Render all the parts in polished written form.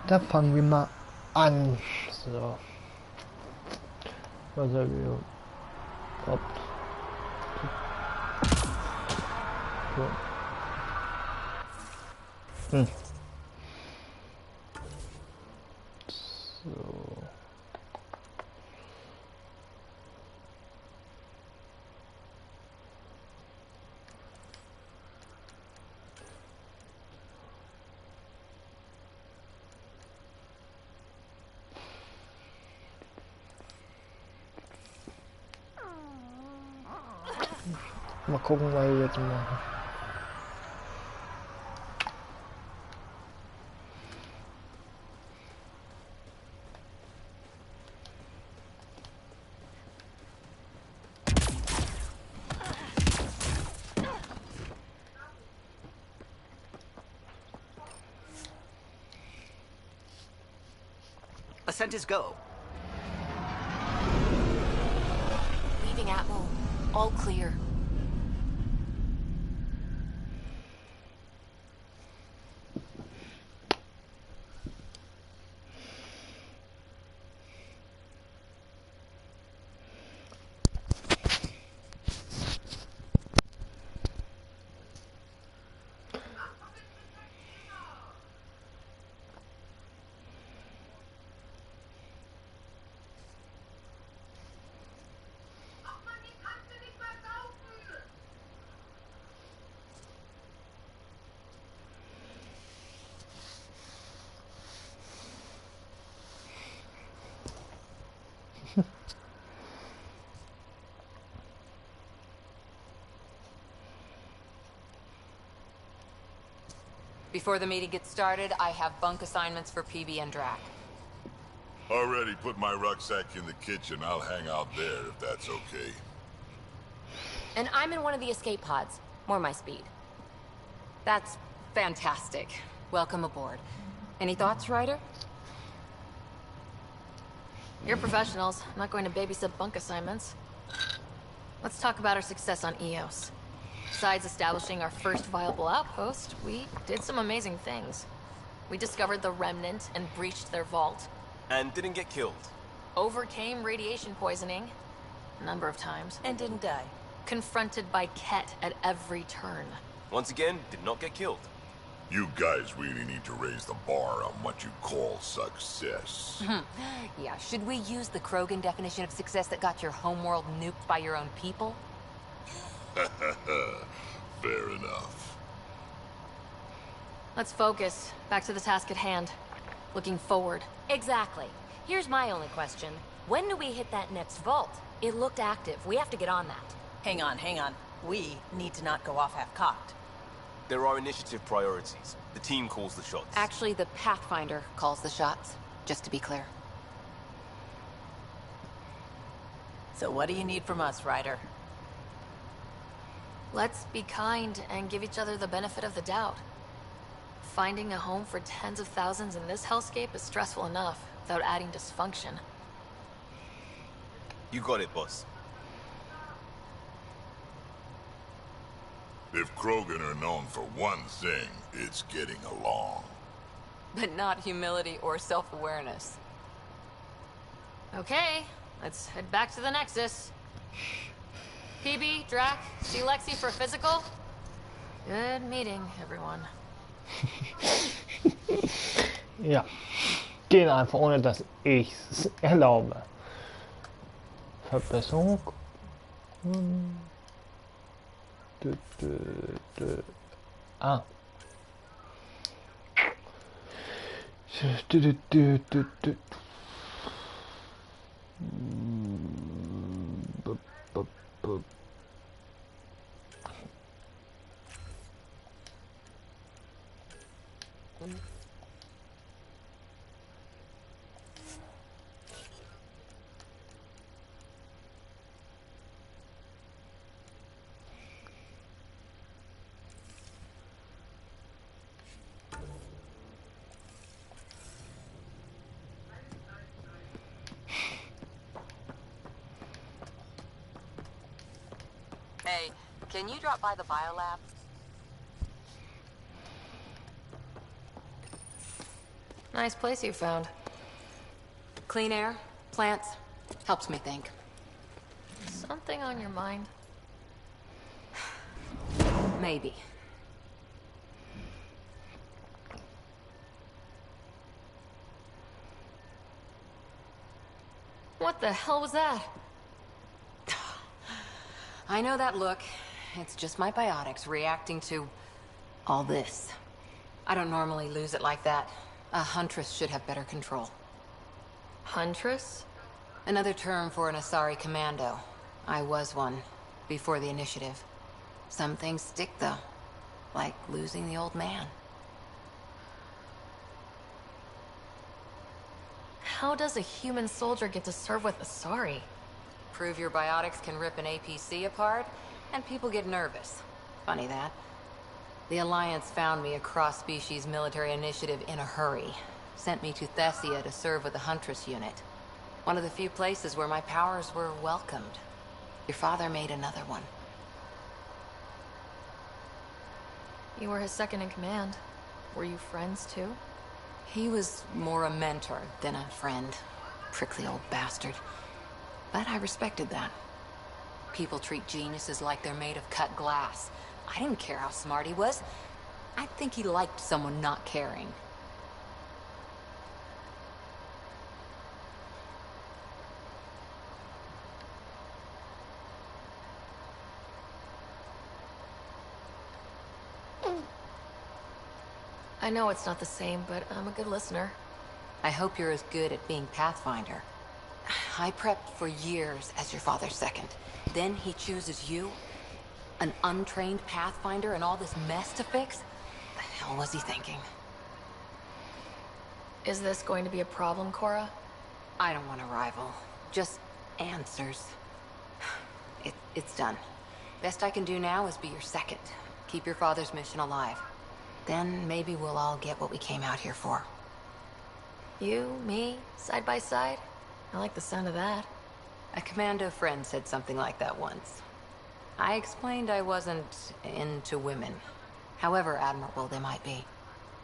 Da fangen wir mal an. So. Was soll wir? Hopp. So. So. Mal gucken, was wir jetzt machen. Ascent is go. Leaving Atmo. All clear. Before the meeting gets started, I have bunk assignments for PB and Drac. Already put my rucksack in the kitchen. I'll hang out there if that's okay. And I'm in one of the escape pods. More my speed. That's fantastic. Welcome aboard. Any thoughts, Ryder? You're professionals. I'm not going to babysit bunk assignments. Let's talk about our success on EOS. Besides establishing our first viable outpost, we did some amazing things. We discovered the Remnant and breached their vault. And didn't get killed. Overcame radiation poisoning a number of times. And didn't die. Confronted by Ket at every turn. Once again, did not get killed. You guys really need to raise the bar on what you call success. Yeah, should we use the Krogan definition of success that got your homeworld nuked by your own people? Fair enough. Let's focus. Back to the task at hand. Looking forward. Exactly. Here's my only question. When do we hit that next vault? It looked active. We have to get on that. Hang on. We need to not go off half-cocked. There are initiative priorities. The team calls the shots. Actually, the Pathfinder calls the shots, just to be clear. So what do you need from us, Ryder? Let's be kind and give each other the benefit of the doubt. Finding a home for tens of thousands in this hellscape is stressful enough, without adding dysfunction. You got it, boss. If Krogan are known for one thing, it's getting along. But not humility or self-awareness. Okay, let's head back to the Nexus. PB, Drac, see Lexi for physical? Good meeting, everyone. Ja, gehen einfach ohne dass ich es erlaube. Verbesserung. Ah. Hey, can you drop by the biolab? Nice place you found. Clean air, plants, helps me think. Something on your mind? Maybe. What the hell was that? I know that look. It's just my biotics reacting to all this. I don't normally lose it like that. A huntress should have better control. Huntress? Another term for an Asari commando. I was one, before the initiative. Some things stick, though. Like losing the old man. How does a human soldier get to serve with Asari? Prove your biotics can rip an APC apart, and people get nervous. Funny that. The Alliance found me a cross-species military initiative in a hurry. Sent me to Thessia to serve with the Huntress unit. One of the few places where my powers were welcomed. Your father made another one. You were his second in command. Were you friends, too? He was more a mentor than a friend. Prickly old bastard. But I respected that. People treat geniuses like they're made of cut glass. I didn't care how smart he was. I think he liked someone not caring. I know it's not the same, but I'm a good listener. I hope you're as good at being Pathfinder. I prepped for years as your father's second. Then he chooses you? An untrained Pathfinder and all this mess to fix? The hell was he thinking? Is this going to be a problem, Cora? I don't want a rival. Just answers. It's done. Best I can do now is be your second. Keep your father's mission alive. Then maybe we'll all get what we came out here for. You, me, side by side? I like the sound of that. A commando friend said something like that once. I explained I wasn't into women. However admirable they might be.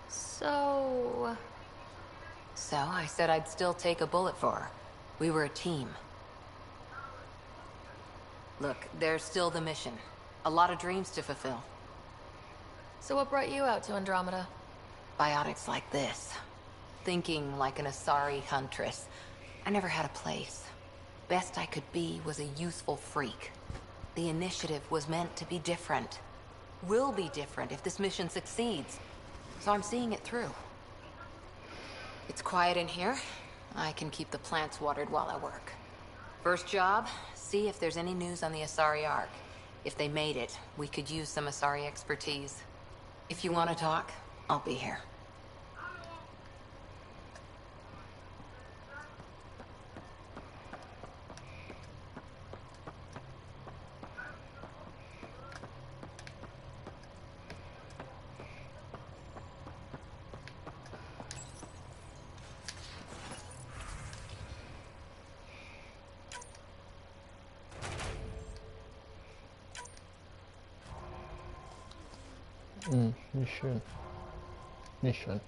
So I said I'd still take a bullet for her. We were a team. Look, there's still the mission. A lot of dreams to fulfill. So what brought you out to Andromeda? Biotics like this. Thinking like an Asari huntress. I never had a place. Best I could be was a useful freak. The initiative was meant to be different. Will be different if this mission succeeds. So I'm seeing it through. It's quiet in here. I can keep the plants watered while I work. First job, see if there's any news on the Asari Ark. If they made it, we could use some Asari expertise. If you want to talk, I'll be here. Nicht schön. Nicht schön.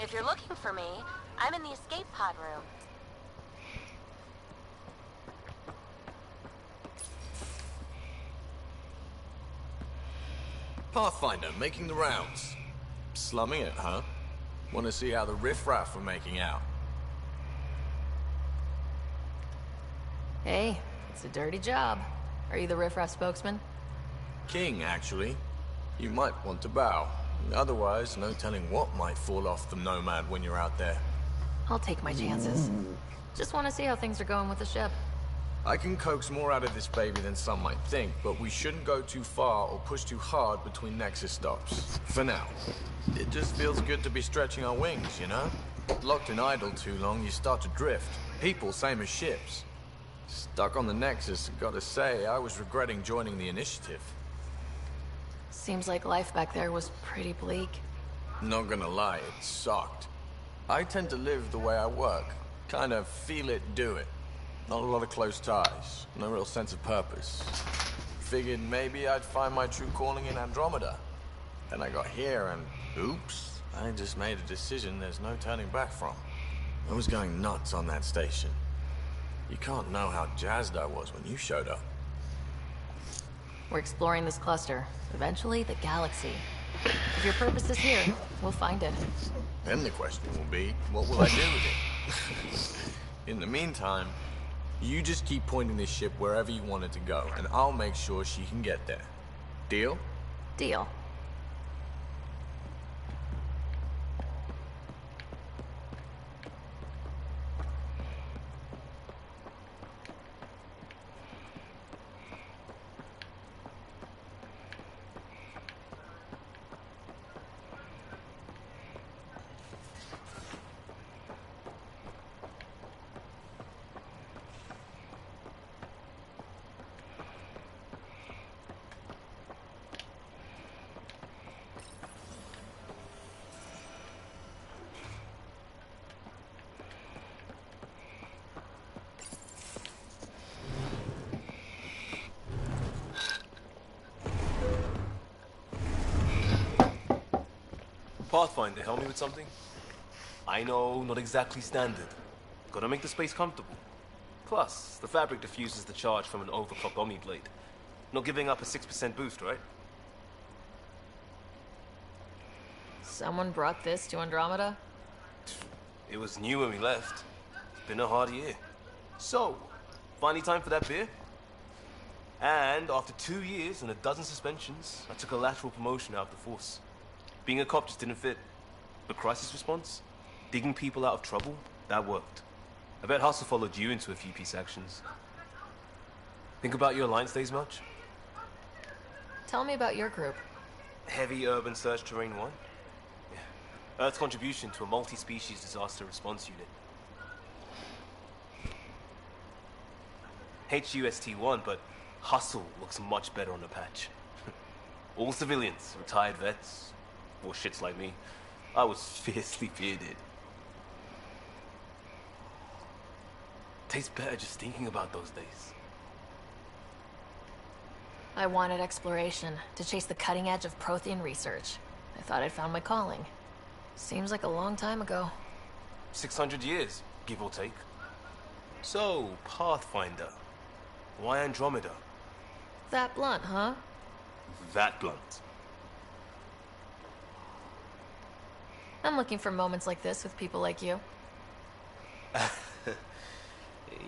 If you're looking for me, I'm in the escape pod room. Pathfinder, making the rounds. Slumming it, huh? Want to see how the riffraff are making out? Hey, it's a dirty job. Are you the riffraff spokesman? King, actually. You might want to bow. Otherwise, no telling what might fall off the Nomad when you're out there. I'll take my chances. Just want to see how things are going with the ship. I can coax more out of this baby than some might think, but we shouldn't go too far or push too hard between Nexus stops. For now. It just feels good to be stretching our wings, you know? Locked in idle too long, you start to drift. People, same as ships. Stuck on the Nexus, gotta say, I was regretting joining the Initiative. Seems like life back there was pretty bleak. Not gonna lie, it sucked. I tend to live the way I work. Kind of feel it, do it. Not a lot of close ties. No real sense of purpose. Figured maybe I'd find my true calling in Andromeda. Then I got here and, oops, I just made a decision there's no turning back from. I was going nuts on that station. You can't know how jazzed I was when you showed up. We're exploring this cluster. Eventually, the galaxy. If your purpose is here, we'll find it. Then the question will be, what will I do with it? In the meantime, you just keep pointing this ship wherever you want it to go, and I'll make sure she can get there. Deal? Deal. Pathfinder, help me with something? I know, not exactly standard. Gotta make the space comfortable. Plus, the fabric diffuses the charge from an overclocked Omni blade. Not giving up a 6% boost, right? Someone brought this to Andromeda? It was new when we left. It's been a hard year. So, finally time for that beer? And after 2 years and a dozen suspensions, I took a lateral promotion out of the force. Being a cop just didn't fit. But crisis response? Digging people out of trouble? That worked. I bet Hustle followed you into a few peace actions. Think about your Alliance days much? Tell me about your group. Heavy urban search terrain 1? Yeah. Earth's contribution to a multi-species disaster response unit. HUST-1, but Hustle looks much better on the patch. All civilians, retired vets, or shits like me. I was fiercely bearded. Tastes better just thinking about those days. I wanted exploration, to chase the cutting edge of Prothean research. I thought I'd found my calling. Seems like a long time ago. 600 years, give or take. So, Pathfinder. Why Andromeda? That blunt, huh? That blunt. I'm looking for moments like this with people like you.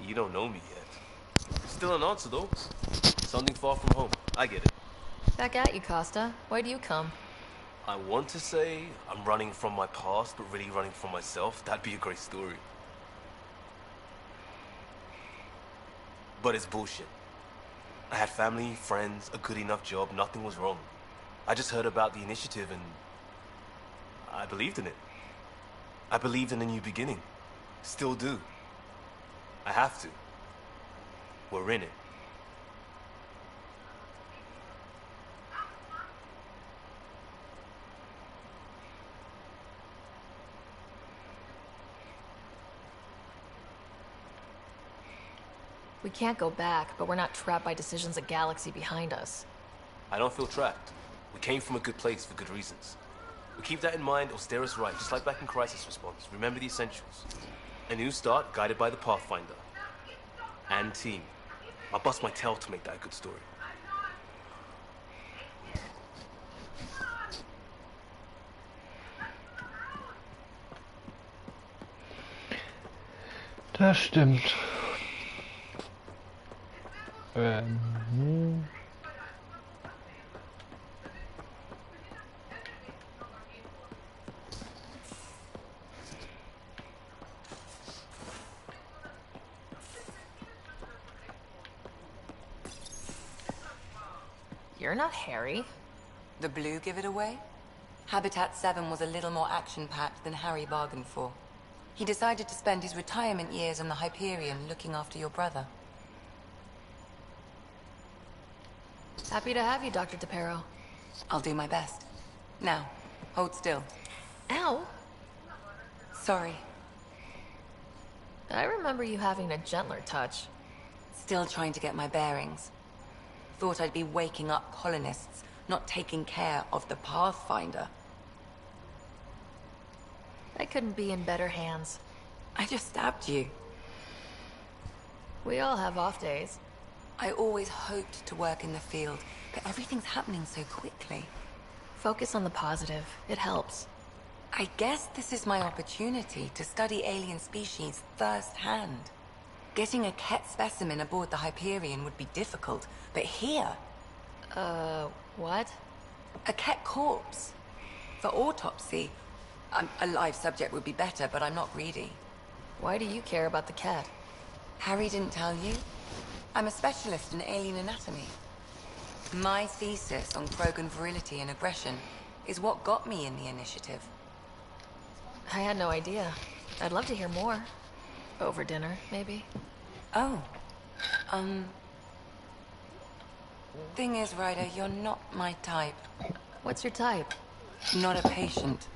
You don't know me yet. Still an answer, though. Something far from home. I get it. Back at you, Costa. Why do you come? I want to say I'm running from my past, but really running from myself. That'd be a great story. But it's bullshit. I had family, friends, a good enough job, nothing was wrong. I just heard about the initiative and I believed in it. I believed in a new beginning. Still do. I have to. We're in it. We can't go back, but we're not trapped by decisions a galaxy behind us. I don't feel trapped. We came from a good place for good reasons. But keep that in mind or steer us right, just like back in Crisis Response. Remember the essentials. A new start guided by the Pathfinder. And team. I'll bust my tail to make that a good story. Das stimmt. You're not Harry. The blue give it away? Habitat 7 was a little more action-packed than Harry bargained for. He decided to spend his retirement years on the Hyperion looking after your brother. Happy to have you, Dr. DePero. I'll do my best. Now, hold still. Ow! Sorry. I remember you having a gentler touch. Still trying to get my bearings. Thought I'd be waking up colonists, not taking care of the Pathfinder. I couldn't be in better hands. I just stabbed you. We all have off days. I always hoped to work in the field, but everything's happening so quickly. Focus on the positive. It helps. I guess this is my opportunity to study alien species firsthand. Getting a Ket specimen aboard the Hyperion would be difficult, but here... What? A Ket corpse. For autopsy, a live subject would be better, but I'm not greedy. Why do you care about the cat? Harry didn't tell you? I'm a specialist in alien anatomy. My thesis on Krogan virility and aggression is what got me in the initiative. I had no idea. I'd love to hear more. Over dinner, maybe? Oh. Thing is, Ryder, you're not my type. What's your type? Not a patient.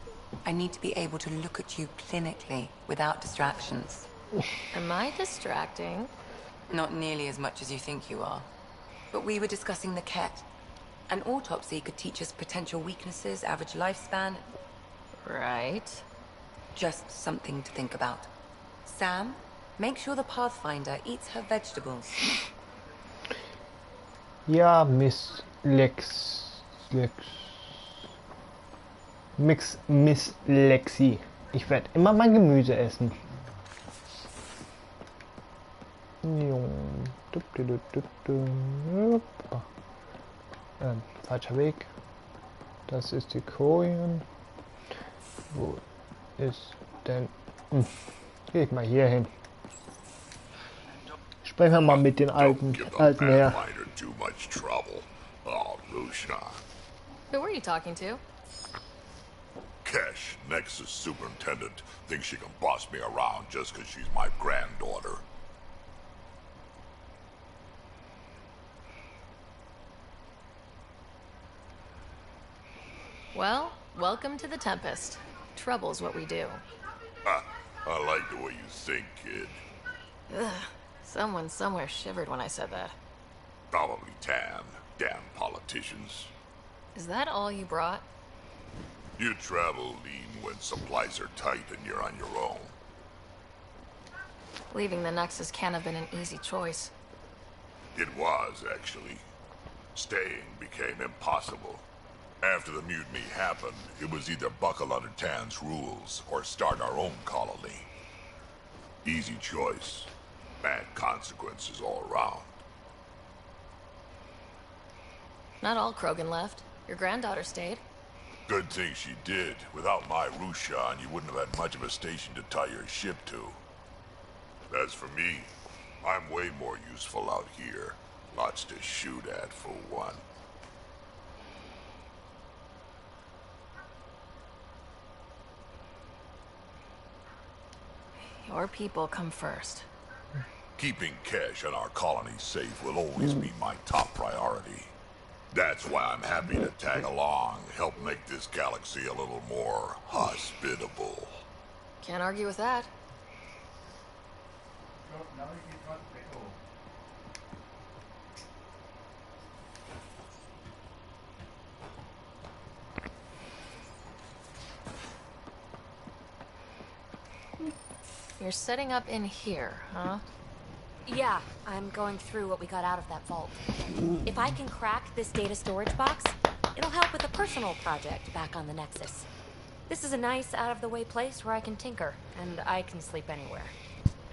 I need to be able to look at you clinically, without distractions. Am I distracting? Not nearly as much as you think you are. But we were discussing the Ket. An autopsy could teach us potential weaknesses, average lifespan. Right. Just something to think about. Sam, make sure the Pathfinder eats her vegetables. Ja, Miss Lexi. Ich werde immer mein Gemüse essen. Falscher Weg. Das ist die Kojen. Wo ist denn... Geh ich mal hier hin. Sprechen wir mal mit den alten Herr. Who were you talking to? Kesh, Nexus superintendent, thinks she can boss me around just because she's my granddaughter. Well, welcome to the Tempest. Trouble's what we do. Ha, I like the way you think, kid. Ugh. Someone somewhere shivered when I said that. Probably Tan. Damn politicians. Is that all you brought? You travel lean when supplies are tight and you're on your own. Leaving the Nexus can't have been an easy choice. It was, actually. Staying became impossible. After the mutiny happened, it was either buckle under Tan's rules or start our own colony. Easy choice. Bad consequences all around. Not all Krogan left. Your granddaughter stayed. Good thing she did. Without my Rushan, you wouldn't have had much of a station to tie your ship to. As for me, I'm way more useful out here. Lots to shoot at, for one. Your people come first. Keeping Kesh and our colony safe will always be my top priority. That's why I'm happy to tag along, help make this galaxy a little more hospitable. Can't argue with that. you're setting up in here, huh? Yeah, I'm going through what we got out of that vault. If I can crack this data storage box, it'll help with a personal project back on the Nexus. This is a nice, out-of-the-way place where I can tinker, and I can sleep anywhere.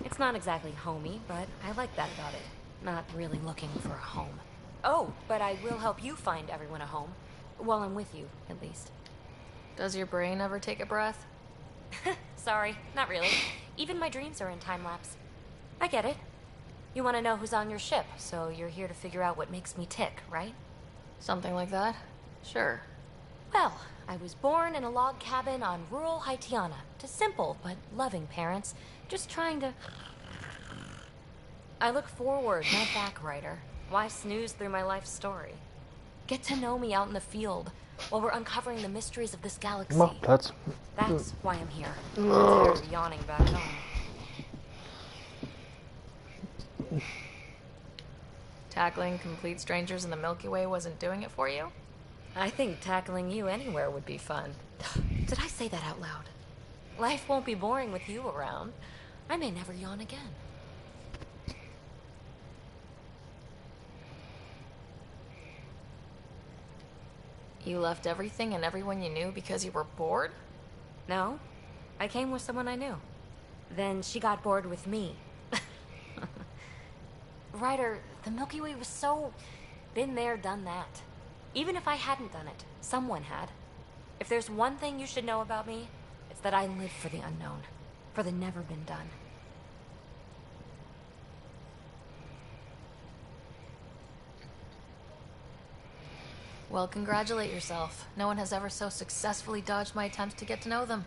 It's not exactly homey, but I like that about it. Not really looking for a home. Oh, but I will help you find everyone a home. While I'm with you, at least. Does your brain ever take a breath? Sorry, not really. Even my dreams are in time-lapse. I get it. You want to know who's on your ship, so you're here to figure out what makes me tick, right? Something like that? Sure. Well, I was born in a log cabin on rural Haitiana to simple but loving parents, just trying to... I look forward, not back, writer. Why snooze through my life story? Get to know me out in the field while we're uncovering the mysteries of this galaxy. Mach Platz. That's why I'm here. I'm tired of yawning back home. Tackling complete strangers in the Milky Way wasn't doing it for you? I think tackling you anywhere would be fun. Did I say that out loud? Life won't be boring with you around. I may never yawn again. You left everything and everyone you knew because you were bored? No, I came with someone I knew. Then she got bored with me. Ryder, the Milky Way was so... been there, done that. Even if I hadn't done it, someone had. If there's one thing you should know about me, it's that I live for the unknown. For the never been done. Well, congratulate yourself. No one has ever so successfully dodged my attempts to get to know them.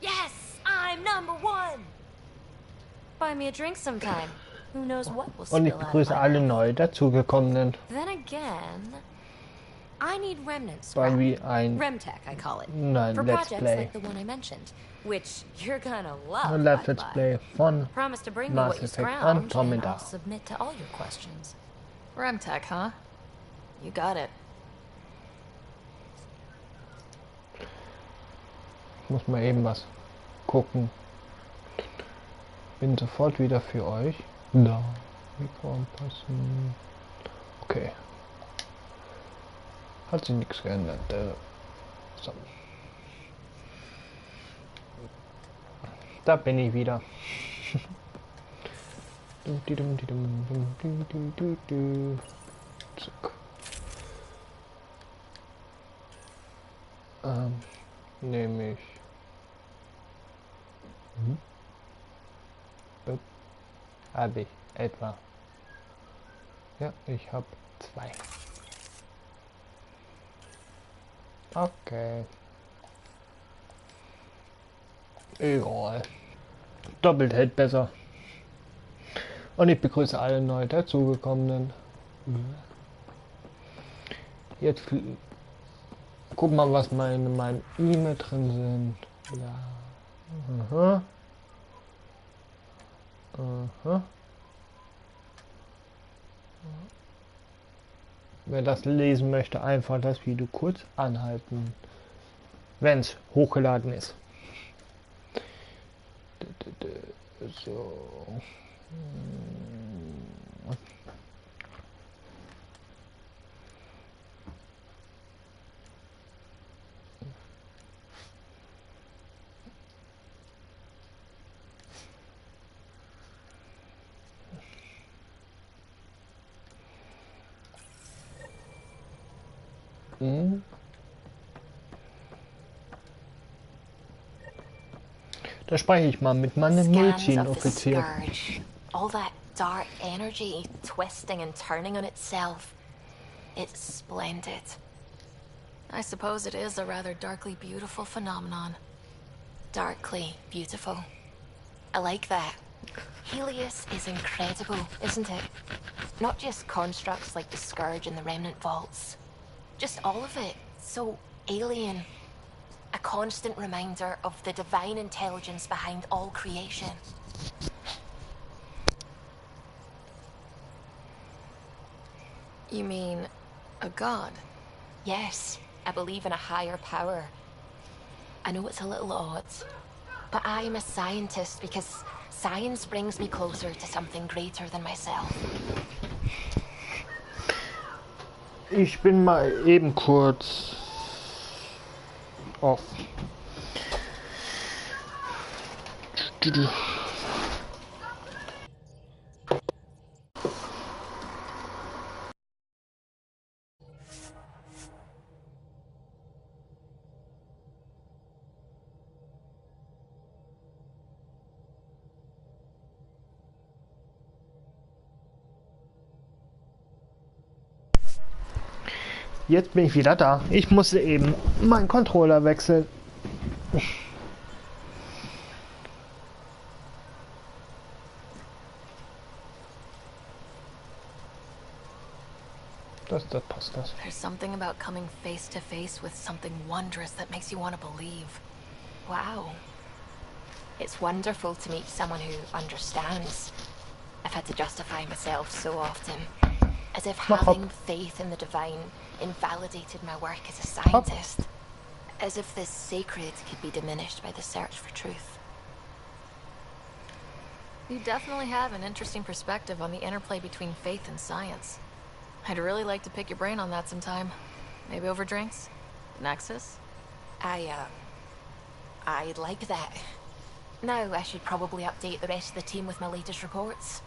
Yes! I'm #1! Buy me a drink sometime. Who knows what will spill Und ich out of begrüße my alle mouth. neu dazugekommenen. Then again, I need remnant Weil scrap. wie ein Remtech, I call it. Nein, For Let's projects Play. like the one I mentioned, which you're gonna love. Let's bye-bye. Play von Promise to bring me Mass what you Effect scrounge, and Andromeda. I'll submit to all your questions. Remtech, huh? You got it. Ich muss mal eben was gucken. Bin sofort wieder für euch. Da. Mikro anpassen. Okay. Hat sich nichts geändert. So. Da bin ich wieder. Zack. Nehme ich. Habe ich etwa. Ja, ich habe 2. Okay. Egal. Doppelt hält besser. Und ich begrüße alle neu dazugekommenen. Jetzt guck mal, was meine E-Mail drin sind. Ja. Aha. Aha. Wer das lesen möchte, einfach das Video kurz anhalten, wenn es hochgeladen ist. So. Da spreche ich mal mit meinem Mädchenoffizier. All that dark energy twisting and turning on itself. It's splendid. I suppose it is a rather darkly beautiful phenomenon. Darkly beautiful. I like that. Helios is incredible, isn't it? Not just constructs like the Scourge and the Remnant Vaults. Just all of it. So alien. A constant reminder of the divine intelligence behind all creation. You mean a god? Yes, I believe in a higher power. I know it's a little odd, but I'm a scientist because Science brings me closer to something greater than myself. Ich bin mal eben kurz off. Jetzt bin ich wieder da. Ich musste eben meinen Controller wechseln. Das passt das. There's something about coming face to face with something wondrous that makes you want to believe. Wow. It's wonderful to meet someone who understands. I've had to justify myself so often. As if having faith in the divine invalidated my work as a scientist. As if this sacred could be diminished by the search for truth. You definitely have an interesting perspective on the interplay between faith and science. I'd really like to pick your brain on that sometime. Maybe over drinks? Nexus? I'd like that. Now I should probably update the rest of the team with my latest reports.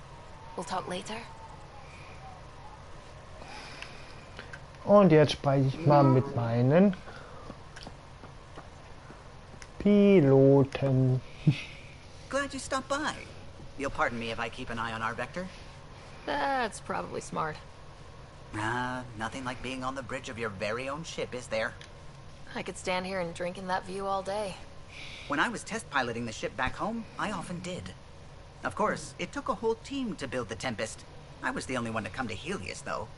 We'll talk later. Und jetzt spreche ich mal mit meinen Piloten. Glad you stopped by. You'll pardon me if I keep an eye on our vector. That's probably smart. Nothing like being on the bridge of your very own ship, is there? I could stand here and drink in that view all day. When I was test piloting the ship back home, I often did. Of course, it took a whole team to build the Tempest. I was the only one to come to Helios, though.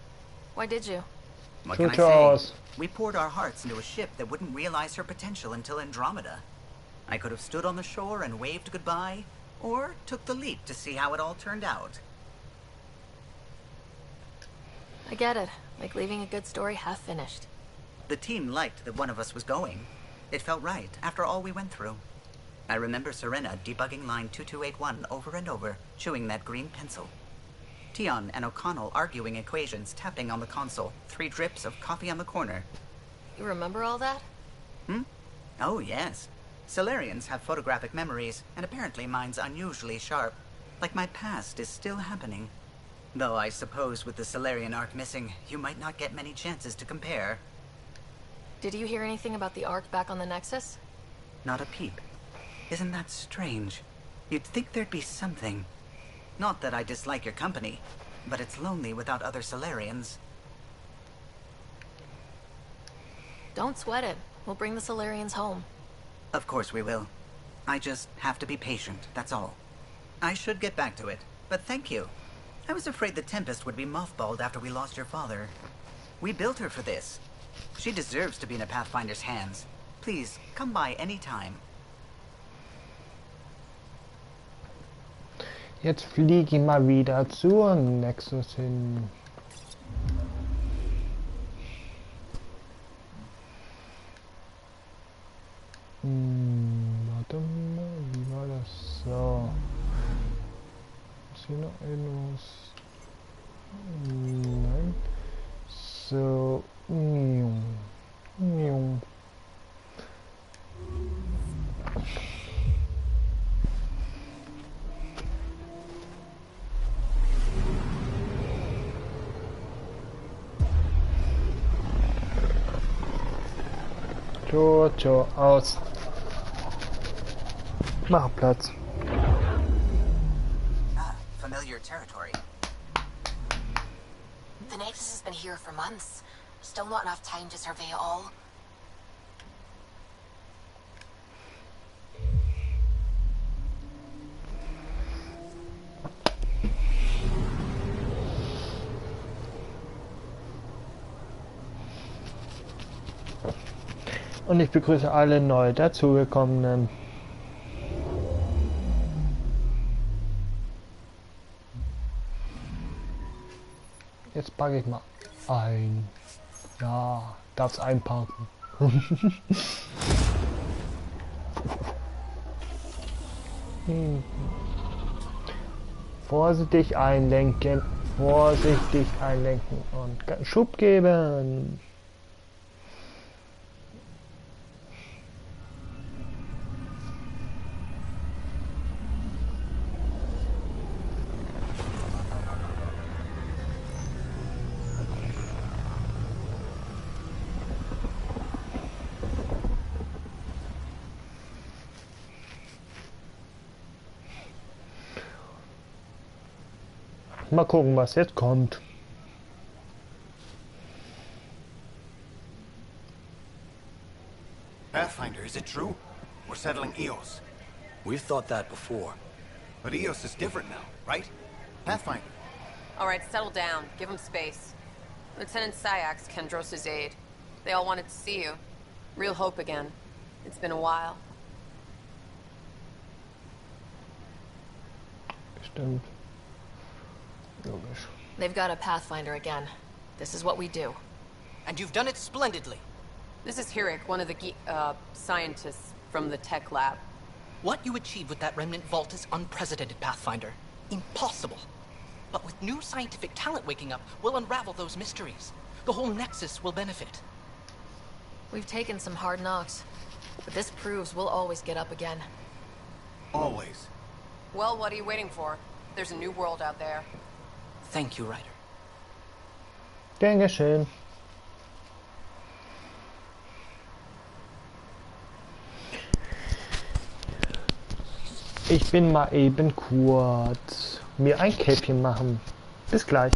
Why did you? What can I say? We poured our hearts into a ship that wouldn't realize her potential until Andromeda. I could have stood on the shore and waved goodbye, or took the leap to see how it all turned out. I get it. Like leaving a good story half finished. The team liked that one of us was going. It felt right, after all we went through. I remember Serena debugging line 2281 over and over, chewing that green pencil. Tion and O'Connell arguing equations, tapping on the console, 3 drips of coffee on the corner. You remember all that? Oh, yes. Solarians have photographic memories, and apparently mine's unusually sharp. Like my past is still happening. Though I suppose with the Solarian arc missing, you might not get many chances to compare. Did you hear anything about the arc back on the Nexus? Not a peep. Isn't that strange? You'd think there'd be something. Not that I dislike your company, but it's lonely without other Solarians. Don't sweat it. We'll bring the Solarians home. Of course we will. I just have to be patient, that's all. I should get back to it, but thank you. I was afraid the Tempest would be mothballed after we lost your father. We built her for this. She deserves to be in a Pathfinder's hands. Please, come by any time. Jetzt fliege ich mal wieder zur Nexus hin. Warte mal, wie war das? So. Ist hier noch irgendwas? Nein. So. Jojo, aus. Mach Platz. Familiar territory. The Nexus has been here for months. Still not enough time to survey it all. Und ich begrüße alle neu dazugekommenen. Jetzt packe ich mal ein. Ja, darf's einparken. Vorsichtig einlenken. Vorsichtig einlenken und Schub geben. Mal gucken, was jetzt kommt. Pathfinder, is it true? We're settling Eos. We've thought that before. But Eos is different now, right? Pathfinder. All right, settle down. Give him space. Lieutenant Syax, Kendros' aide. They all wanted to see you. Real hope again. It's been a while. Stimmt. Logisch. They've got a Pathfinder again. This is what we do. And you've done it splendidly. This is Hirik, one of the scientists from the tech lab. What you achieved with that remnant vault is unprecedented, Pathfinder. Impossible. But with new scientific talent waking up, we'll unravel those mysteries. The whole Nexus will benefit. We've taken some hard knocks, but this proves we'll always get up again. Always. Well, what are you waiting for? There's a new world out there. Thank you, Ryder. Gern geschehen. Ich bin mal eben kurz mir ein Käppchen machen. Bis gleich.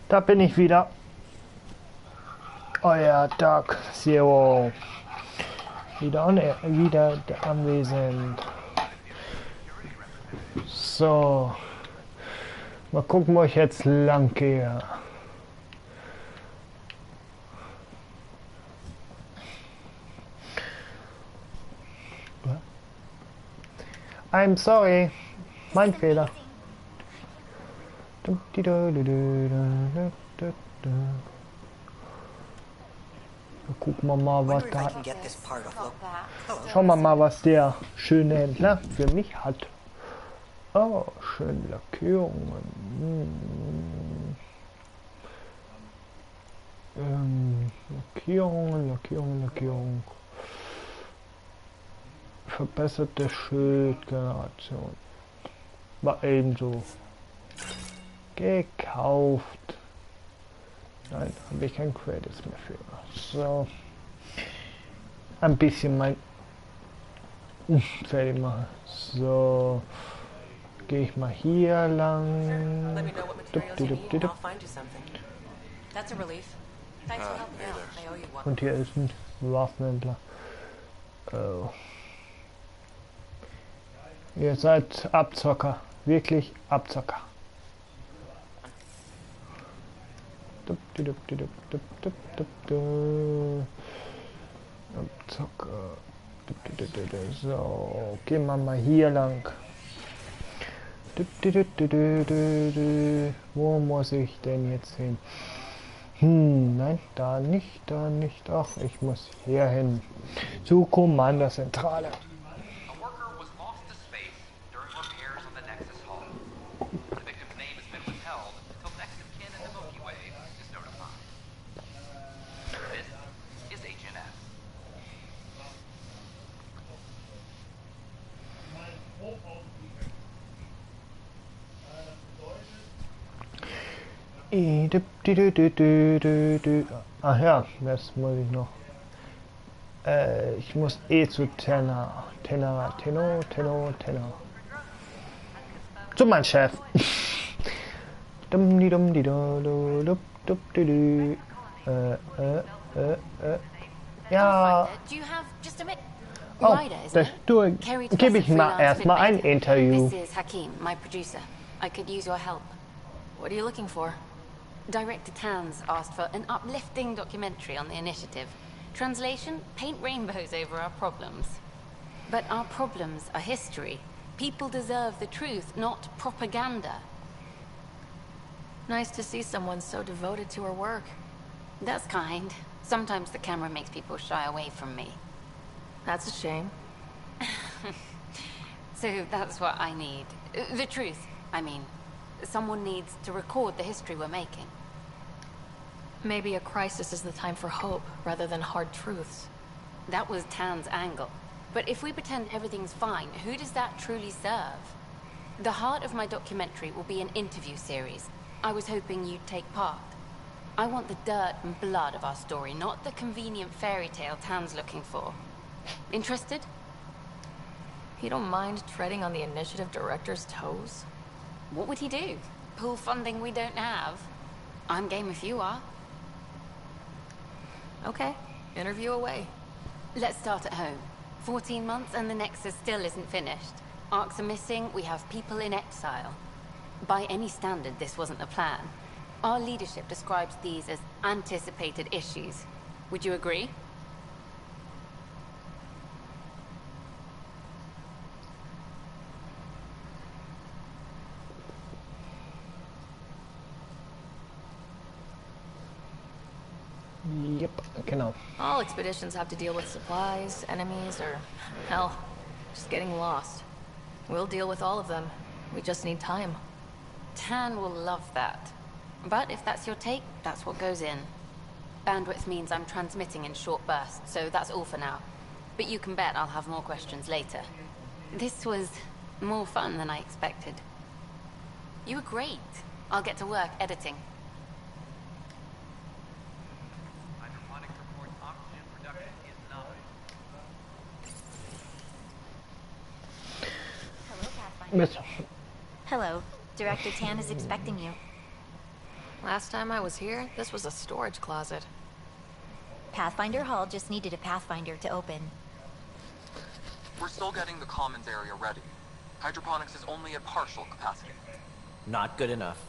Da bin ich wieder. Euer DarkZero. Wieder anwesend. So. Mal gucken, wo ich jetzt lang gehe. I'm sorry. Mein Fehler. Gucken wir mal, was da. Schauen wir mal, was der schöne Händler für mich hat. Oh, schöne Lackierungen. Lackierungen. Verbesserte Schildgeneration. War ebenso. Gekauft. Nein, habe ich kein Credits mehr für. So. Ein bisschen mein fertig machen. So. Gehe ich mal hier lang. Und hier ist ein Waffenhändler. Oh. Ihr seid Abzocker. Wirklich Abzocker. Abzocker. So, gehen wir mal hier lang. Wo muss ich denn jetzt hin? Nein, da nicht. Ach, ich muss hier hin. Zur Kommandozentrale. Ach ja, das muss ich noch. Ich muss zu Tenor. Zu meinem Chef. Ja. Oh, das gebe ich mal erstmal ein Interview. This is Hakim, my producer. I could use your help. What are you looking for? Director Tans asked for an uplifting documentary on the initiative. Translation, paint rainbows over our problems. But our problems are history. People deserve the truth, not propaganda. Nice to see someone so devoted to her work. That's kind. Sometimes the camera makes people shy away from me. That's a shame. So that's what I need. The truth, I mean. Someone needs to record the history we're making. Maybe a crisis is the time for hope, rather than hard truths. That was Tan's angle. But if we pretend everything's fine, who does that truly serve? The heart of my documentary will be an interview series. I was hoping you'd take part. I want the dirt and blood of our story, not the convenient fairy tale Tan's looking for. Interested? You don't mind treading on the initiative director's toes? What would he do? Pool funding we don't have? I'm game if you are. Okay, interview away. Let's start at home. 14 months and the Nexus still isn't finished. Arcs are missing, we have people in exile. By any standard, this wasn't a plan. Our leadership describes these as anticipated issues. Would you agree? Yep, genau. All expeditions have to deal with supplies, enemies, or, hell, just getting lost. We'll deal with all of them. We just need time. Tan will love that. But if that's your take, that's what goes in. Bandwidth means I'm transmitting in short bursts, so that's all for now. But you can bet I'll have more questions later. This was more fun than I expected. You were great. I'll get to work editing. Miss. Hello. Director Tan is expecting you. Last time I was here, this was a storage closet. Pathfinder Hall just needed a Pathfinder to open. We're still getting the commons area ready. Hydroponics is only at partial capacity. Not good enough.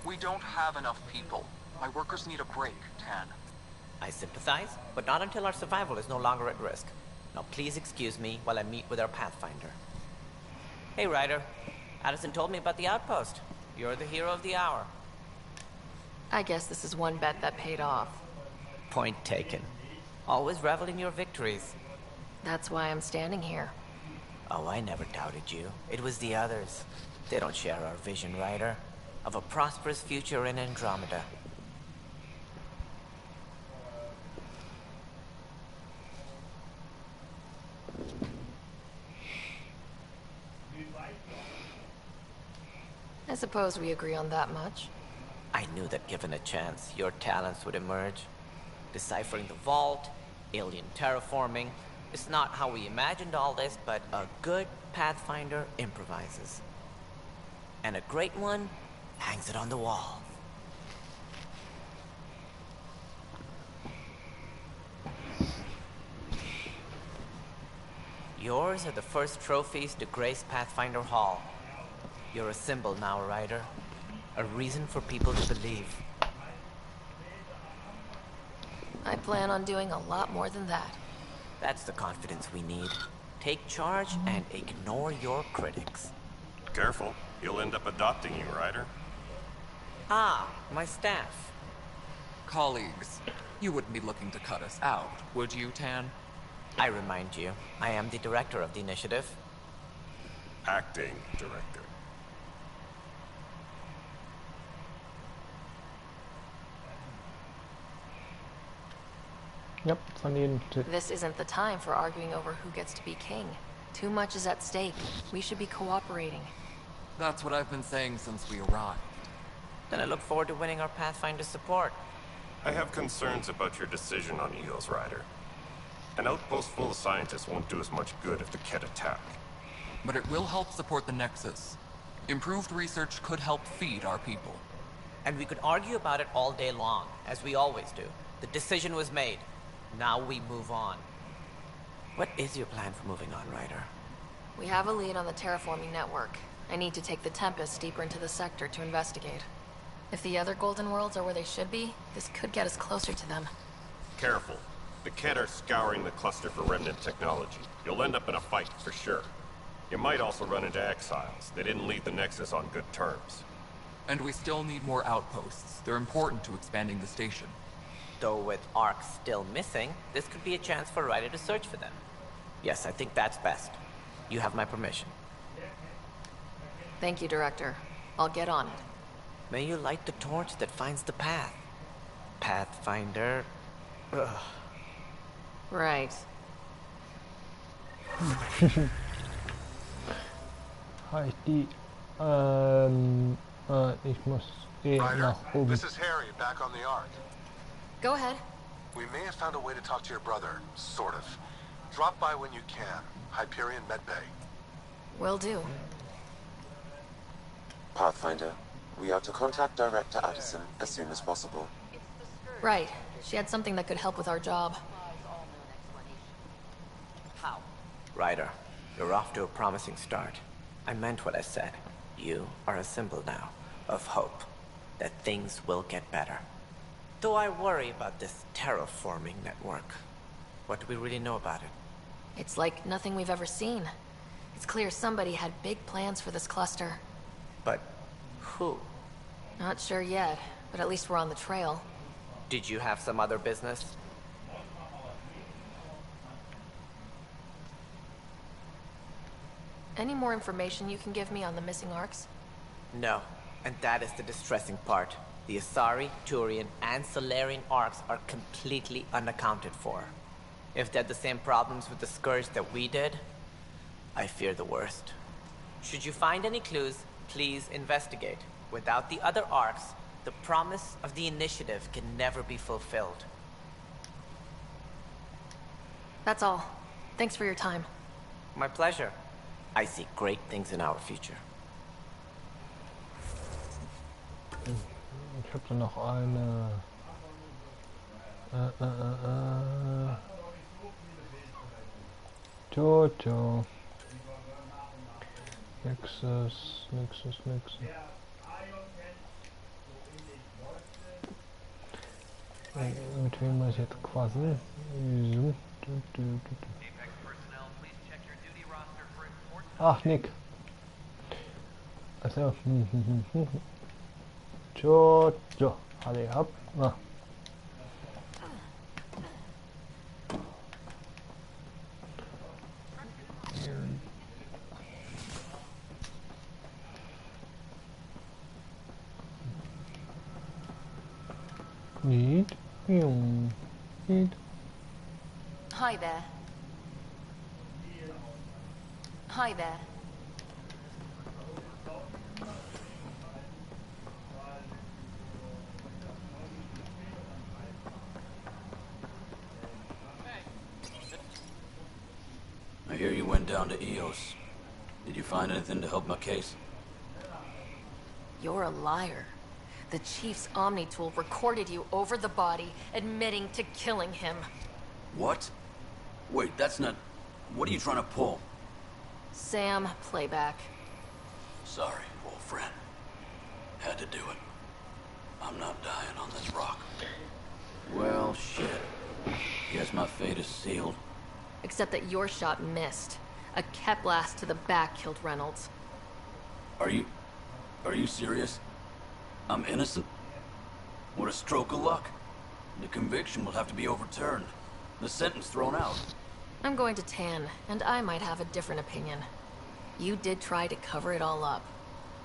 We don't have enough people. My workers need a break, Tan. I sympathize, but not until our survival is no longer at risk. Now please excuse me while I meet with our Pathfinder. Hey, Ryder. Addison told me about the outpost. You're the hero of the hour. I guess this is one bet that paid off. Point taken. Always revel in your victories. That's why I'm standing here. Oh, I never doubted you. It was the others. They don't share our vision, Ryder, of a prosperous future in Andromeda. I suppose we agree on that much. I knew that given a chance, your talents would emerge. Deciphering the vault, alien terraforming. It's not how we imagined all this, but a good Pathfinder improvises. And a great one hangs it on the wall. Yours are the first trophies to grace Pathfinder Hall. You're a symbol now, Ryder. A reason for people to believe. I plan on doing a lot more than that. That's the confidence we need. Take charge and ignore your critics. Careful. He'll end up adopting you, Ryder. Ah, my staff. Colleagues, you wouldn't be looking to cut us out, would you, Tan? I remind you, I am the director of the initiative. Acting director. Yep, von denen. This isn't the time for arguing over who gets to be king. Too much is at stake. We should be cooperating. That's what I've been saying since we arrived. Then I look forward to winning our Pathfinder support. I have concerns about your decision on Eos, Ryder. An outpost full of scientists won't do as much good if the Kett attack. But it will help support the Nexus. Improved research could help feed our people. And we could argue about it all day long, as we always do. The decision was made. Now we move on. What is your plan for moving on, Ryder? We have a lead on the terraforming network. I need to take the Tempest deeper into the sector to investigate. If the other Golden Worlds are where they should be, this could get us closer to them. Careful. The Kett are scouring the cluster for remnant technology. You'll end up in a fight, for sure. You might also run into exiles. They didn't leave the Nexus on good terms. And we still need more outposts. They're important to expanding the station. Though with Ark still missing, this could be a chance for Ryder to search for them. Yes, I think that's best. You have my permission. Thank you, Director. I'll get on it. May you light the torch that finds the path. Pathfinder... Ugh. Right. Halt die Ich muss nach oben. This is Harry, back on the Ark. Go ahead. We may have found a way to talk to your brother, sort of. Drop by when you can. Hyperion Medbay. Will do. Pathfinder, we are to contact Director Addison as soon as possible. Right. She had something that could help with our job. How? Ryder, you're off to a promising start. I meant what I said. You are a symbol now of hope that things will get better. Though I worry about this terraforming network. What do we really know about it? It's like nothing we've ever seen. It's clear somebody had big plans for this cluster. But who? Not sure yet, but at least we're on the trail. Did you have some other business? Any more information you can give me on the missing arcs? No, and that is the distressing part. The Asari, Turian, and Solarian arcs are completely unaccounted for. If they had the same problems with the Scourge that we did, I fear the worst. Should you find any clues, please investigate. Without the other arcs, the promise of the Initiative can never be fulfilled. That's all. Thanks for your time. My pleasure. I see great things in our future. Ich habe da noch eine. Jojo. Nexus. Mit wem muss ich jetzt quasseln? Ach, Nick. Also. Jojo. Alle ab. Ah. Need. Hi there. Hi there. I hear you went down to EOS. Did you find anything to help my case? You're a liar. The Chief's Omni tool recorded you over the body, admitting to killing him. What? Wait, that's not... What are you trying to pull? Sam, playback. Sorry, old friend. Had to do it. I'm not dying on this rock. Well, shit. Guess my fate is sealed. Except that your shot missed. A Kep blast to the back killed Reynolds. Are you serious? I'm innocent? What a stroke of luck. The conviction will have to be overturned. The sentence thrown out. I'm going to Tan, and I might have a different opinion. You did try to cover it all up.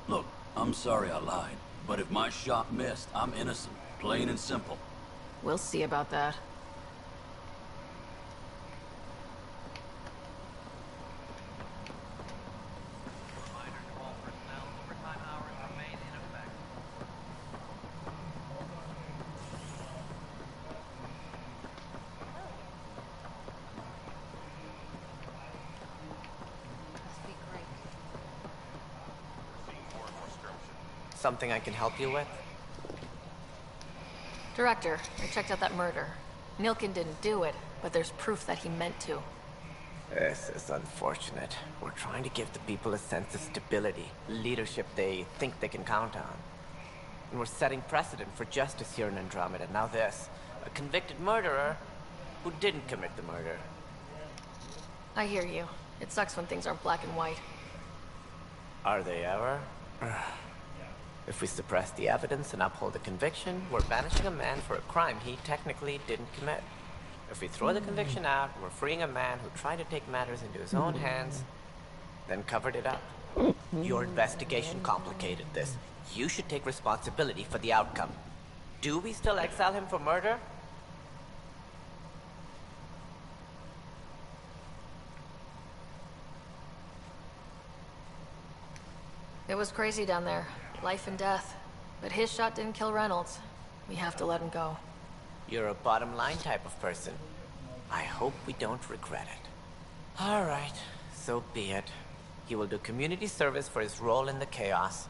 Look, I'm sorry I lied, but if my shot missed, I'm innocent. Plain and simple. We'll see about that. Something I can help you with? Director, I checked out that murder. Nilkin didn't do it, but there's proof that he meant to. This is unfortunate. We're trying to give the people a sense of stability, leadership they think they can count on. And we're setting precedent for justice here in Andromeda. Now this, a convicted murderer who didn't commit the murder. I hear you. It sucks when things aren't black and white. Are they ever? If we suppress the evidence and uphold the conviction, we're banishing a man for a crime he technically didn't commit. If we throw the conviction out, we're freeing a man who tried to take matters into his own hands, then covered it up. Your investigation complicated this. You should take responsibility for the outcome. Do we still exile him for murder? It was crazy down there. Life and death. But his shot didn't kill Reynolds. We have to let him go. You're a bottom line type of person. I hope we don't regret it. Alright, so be it. He will do community service for his role in the chaos.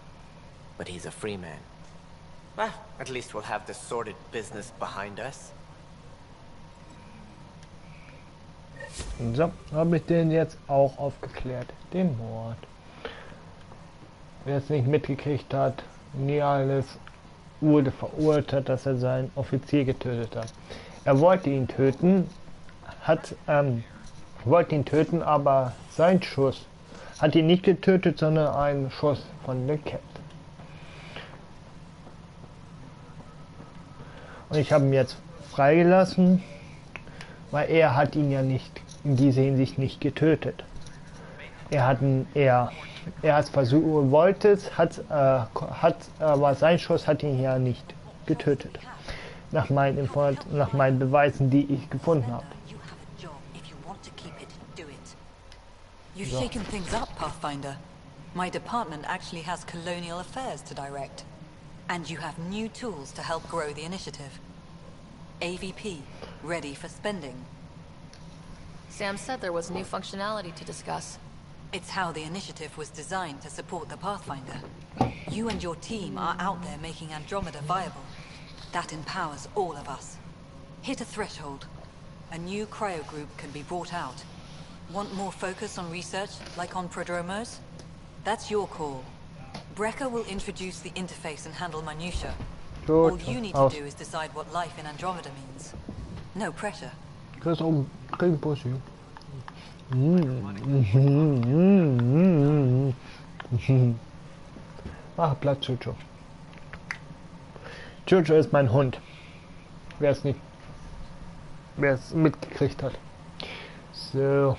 But he's a free man. Well, at least we'll have the sordid business behind us. So, habe ich den jetzt auch aufgeklärt. Den Mord. Wer es nicht mitgekriegt hat, Niales wurde verurteilt, dass er seinen Offizier getötet hat. Er wollte ihn töten, aber sein Schuss hat ihn nicht getötet, sondern ein Schuss von der Cat. Und ich habe ihn jetzt freigelassen, weil er hat ihn ja nicht in dieser Hinsicht nicht getötet. Er hat versucht, wollte es, aber sein Schuss hat ihn ja nicht getötet. Nach meinen Beweisen, die ich gefunden habe. You've shaken things up, Pathfinder. My department actually has colonial affairs to direct. And you have new tools to help grow the initiative. AVP, ready for spending. Sam said there was new functionality to discuss. It's how the initiative was designed to support the Pathfinder. You and your team are out there making Andromeda viable. That empowers all of us. Hit a threshold. A new cryo group can be brought out. Want more focus on research, like on Prodromos? That's your call. Brecker will introduce the interface and handle minutiae. All you need to do is decide what life in Andromeda means. No pressure. Mach Platz, Jojo. Jojo ist mein Hund. Wer es mitgekriegt hat. So.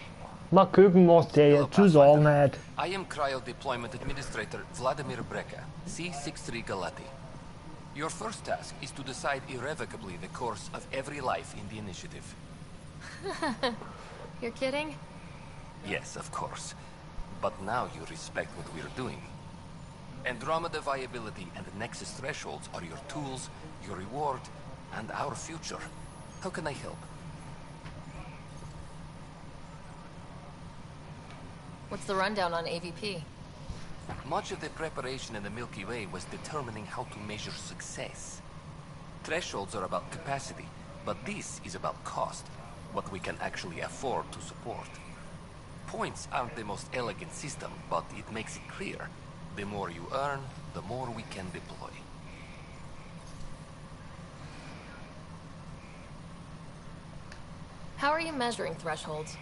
Mal gucken, was der jetzt zu sagen hat. I am Cryo Deployment Administrator Vladimir Breca, C63 Galati. Your first task is to decide irrevocably the course of every life in the initiative. You're kidding? Yes, of course. But now you respect what we're doing. Andromeda viability and Nexus thresholds are your tools, your reward, and our future. How can I help? What's the rundown on AVP? Much of the preparation in the Milky Way was determining how to measure success. Thresholds are about capacity, but this is about cost, what we can actually afford to support. Points aren't the most elegant system, but it makes it clear. The more you earn, the more we can deploy. How are you measuring thresholds?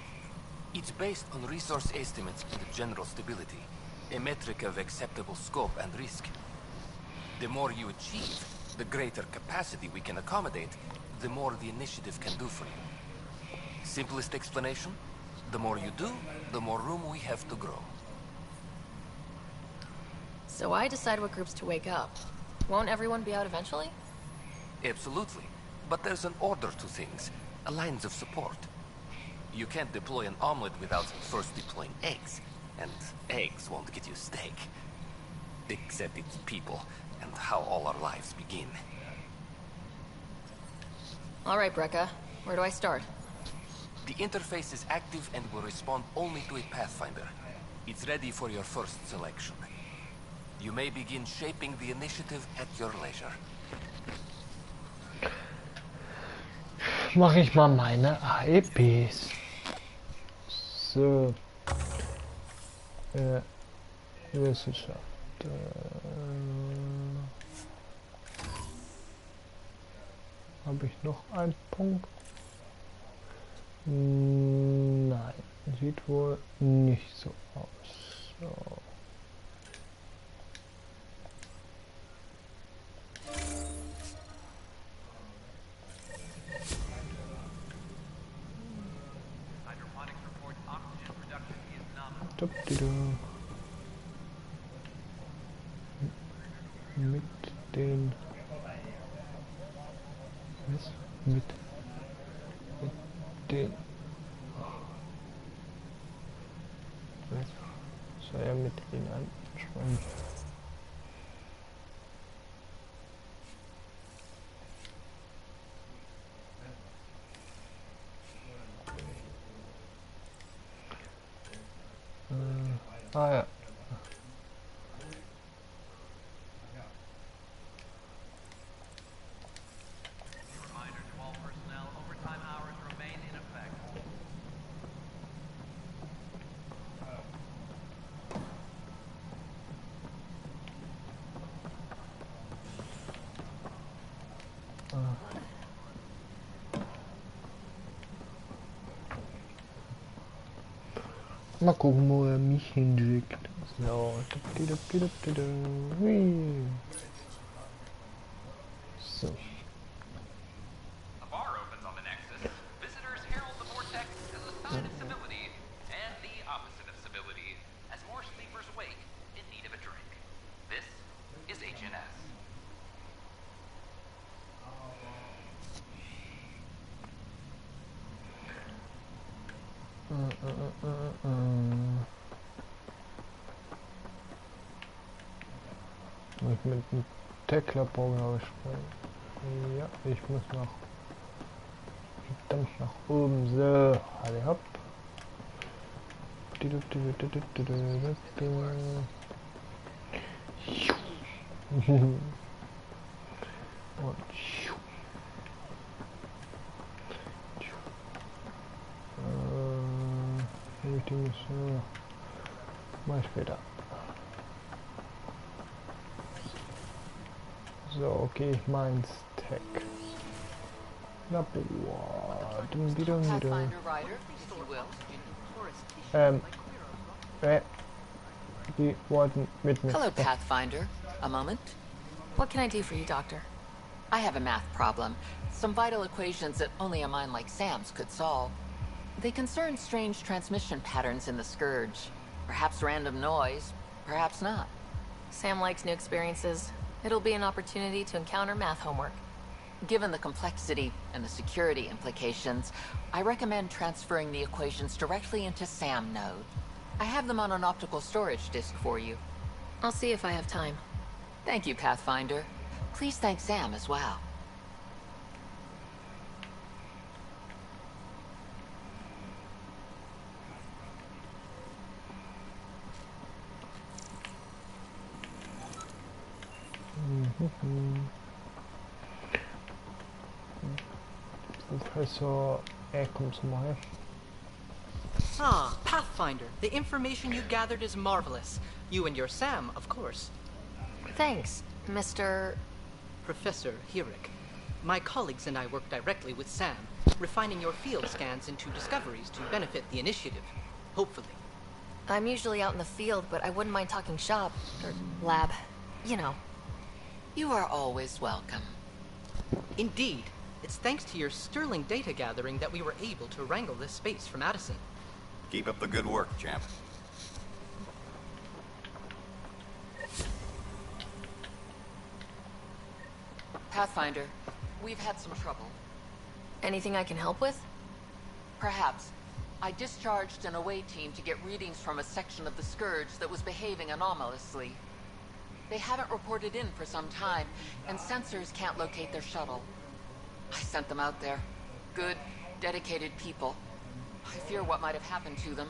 It's based on resource estimates and general stability, a metric of acceptable scope and risk. The more you achieve, the greater capacity we can accommodate, the more the initiative can do for you. Simplest explanation? The more you do, the more room we have to grow. So I decide what groups to wake up. Won't everyone be out eventually? Absolutely. But there's an order to things, a lines of support. You can't deploy an omelet without first deploying eggs. And eggs won't get you steak. Except it's people, and how all our lives begin. All right, Breca. Where do I start? The interface is active and will respond only to a Pathfinder. It's ready for your first selection. You may begin shaping the initiative at your leisure. Mache ich mal meine AEPs. So. Wissenschaft. Habe ich noch einen Punkt? Nein, sieht wohl nicht so aus. So. Mit den mit den was soll er mit ihnen ansprechen? Ah ja. Mal gucken, wo er mich hinschickt. So. Hui. So. A bar opens on the Nexus. Visitors herald the vortex as a sign of civility and the opposite of civility, as more sleepers wake in need of a drink. This is HNS. Muss ich mit dem Tekla-Programm sprechen? Ja, ich muss noch verdammt nach oben. So, alle hopp. Und die Mission mal später. So, okay, ich meins Tech. Labor. Die wollten mit mir. Hello, Pathfinder. A moment? What can I do for you, Doctor? I have a math problem. Some vital equations that only a mind like Sam's could solve. They concern strange transmission patterns in the Scourge. Perhaps random noise, perhaps not. Sam likes new experiences. It'll be an opportunity to encounter math homework. Given the complexity and the security implications, I recommend transferring the equations directly into SAM node. I have them on an optical storage disk for you. I'll see if I have time. Thank you, Pathfinder. Please thank Sam as well. Professor, kommst du mal her? Ah, Pathfinder. The information you gathered is marvelous. You and your Sam, of course. Thanks, Mr. Professor Hirik. My colleagues and I work directly with Sam, refining your field scans into discoveries to benefit the initiative. Hopefully. I'm usually out in the field, but I wouldn't mind talking shop, or lab. You know. You are always welcome. Indeed. It's thanks to your sterling data gathering that we were able to wrangle this space from Addison. Keep up the good work, champ. Pathfinder, we've had some trouble. Anything I can help with? Perhaps. I discharged an away team to get readings from a section of the Scourge that was behaving anomalously. They haven't reported in for some time, and sensors can't locate their shuttle. I sent them out there. Good, dedicated people. I fear what might have happened to them.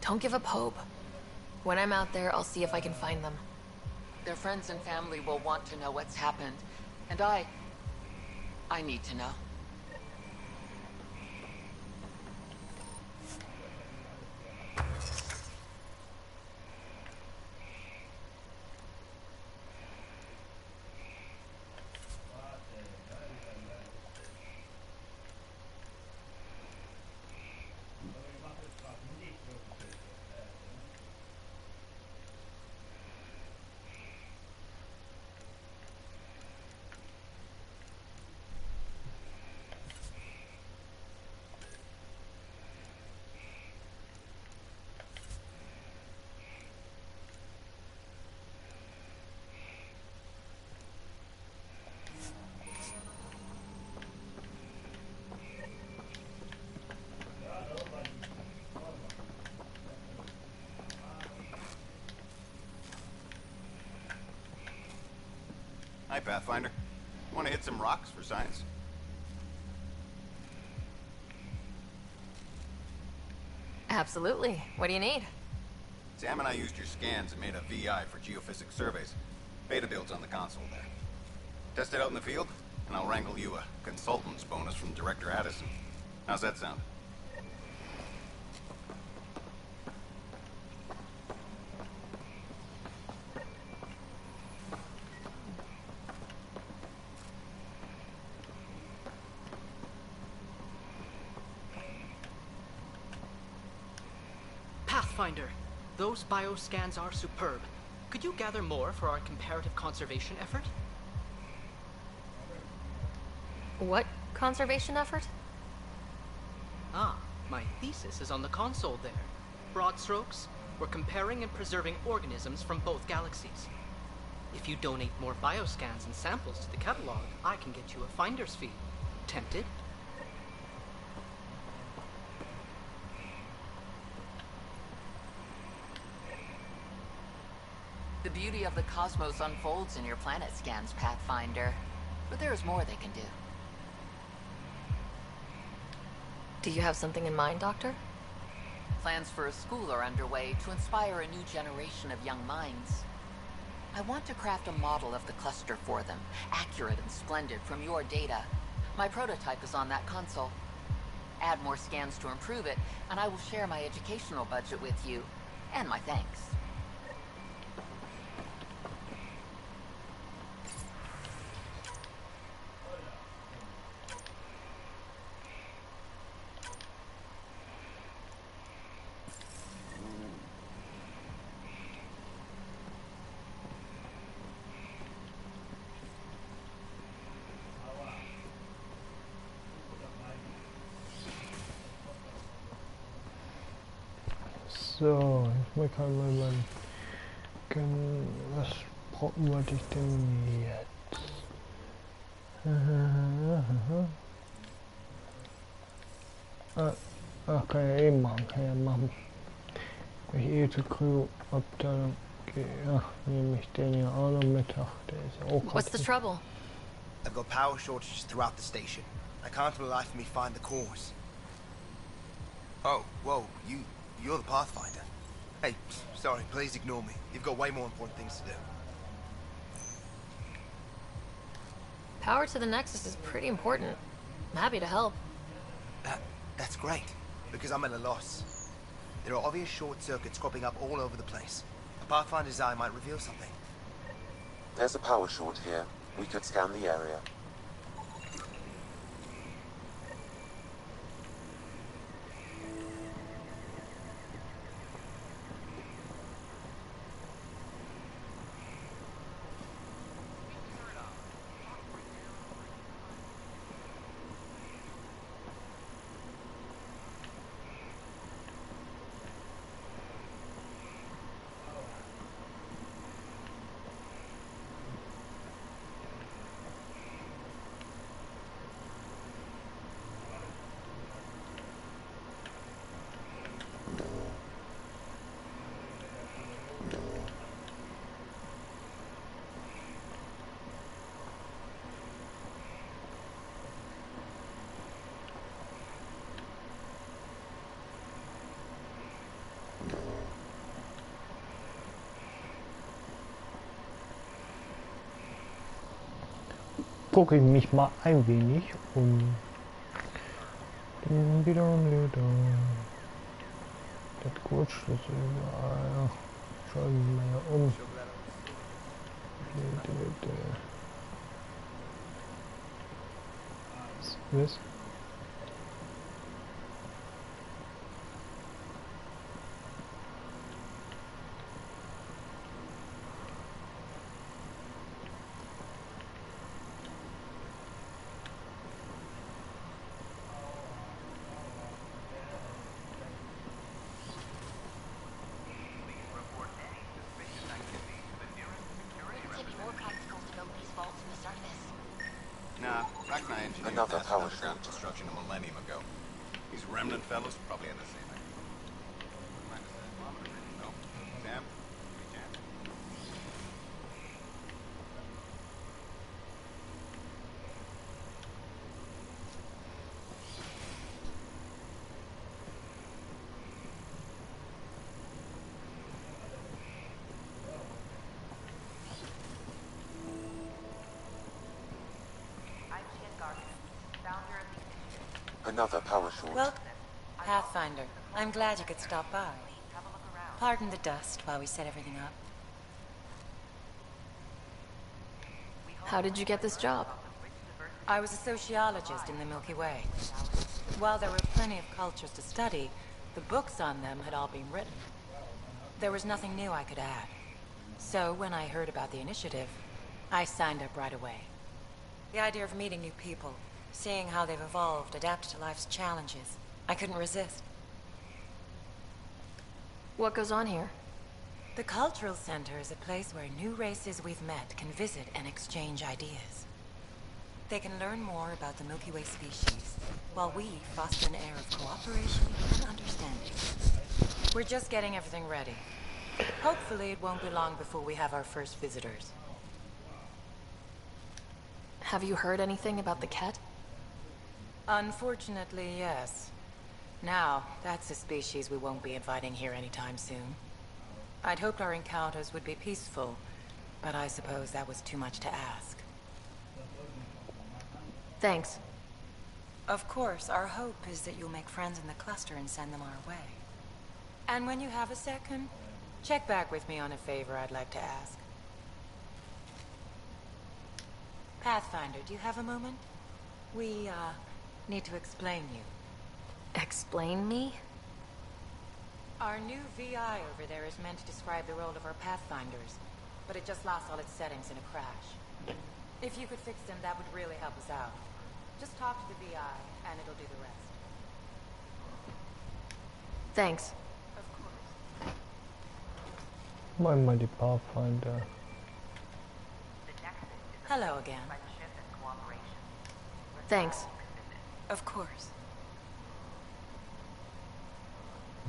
Don't give up hope. When I'm out there, I'll see if I can find them. Their friends and family will want to know what's happened. And I need to know. Hi, Pathfinder. Want to hit some rocks for science? Absolutely. What do you need? Sam and I used your scans and made a VI for geophysics surveys. Beta builds on the console there. Test it out in the field, and I'll wrangle you a consultant's bonus from Director Addison. How's that sound? Pathfinder, those bioscans are superb. Could you gather more for our comparative conservation effort? What conservation effort? Ah, my thesis is on the console there. Broad strokes, we're comparing and preserving organisms from both galaxies. If you donate more bioscans and samples to the catalog, I can get you a finder's fee. Tempted? The beauty of the cosmos unfolds in your planet scans, Pathfinder. But there's more they can do. Do you have something in mind, Doctor? Plans for a school are underway to inspire a new generation of young minds. I want to craft a model of the cluster for them, accurate and splendid from your data. My prototype is on that console. Add more scans to improve it, and I will share my educational budget with you, and my thanks. So, jetzt mal kann man was wollte ich denn jetzt? Kann ja eben machen, Wenn ich zur Crew-Abteilung gehe, ja, nehme ich den ja auch noch mit. Ach, der ist ja auch. What's the trouble? I've got power shortages throughout the station. I can't for the life of me find the cause. Oh, whoa, you're the Pathfinder. Hey, sorry, please ignore me. You've got way more important things to do. Power to the Nexus is pretty important. I'm happy to help. That's great, because I'm at a loss. There are obvious short circuits cropping up all over the place. A Pathfinder's eye might reveal something. There's a power short here. We could scan the area. Gucke ich mich mal ein wenig um. Das Kurzschluss überall. Schauen wir mal hier um. Was? Another power short. Construction a millennium ago. These remnant fellows probably had the same idea. No? Sam? Any chance? Another power short. Well, Pathfinder, I'm glad you could stop by. Pardon the dust while we set everything up. How did you get this job? I was a sociologist in the Milky Way. While there were plenty of cultures to study, the books on them had all been written. There was nothing new I could add. So when I heard about the initiative, I signed up right away. The idea of meeting new people, seeing how they've evolved, adapted to life's challenges, I couldn't resist. What goes on here? The Cultural Center is a place where new races we've met can visit and exchange ideas. They can learn more about the Milky Way species, while we foster an air of cooperation and understanding. We're just getting everything ready. Hopefully it won't be long before we have our first visitors. Have you heard anything about the Ket? Unfortunately, yes. Now, that's a species we won't be inviting here anytime soon. I'd hoped our encounters would be peaceful, but I suppose that was too much to ask. Thanks. Of course, our hope is that you'll make friends in the cluster and send them our way. And when you have a second, check back with me on a favor I'd like to ask. Pathfinder, do you have a moment? We, need to explain you. Explain me? Our new VI over there is meant to describe the role of our Pathfinders, but it just lost all its settings in a crash. If you could fix them, that would really help us out. Just talk to the VI, and it'll do the rest. Thanks. Of course. My mighty Pathfinder. Hello again. Thanks. Of course.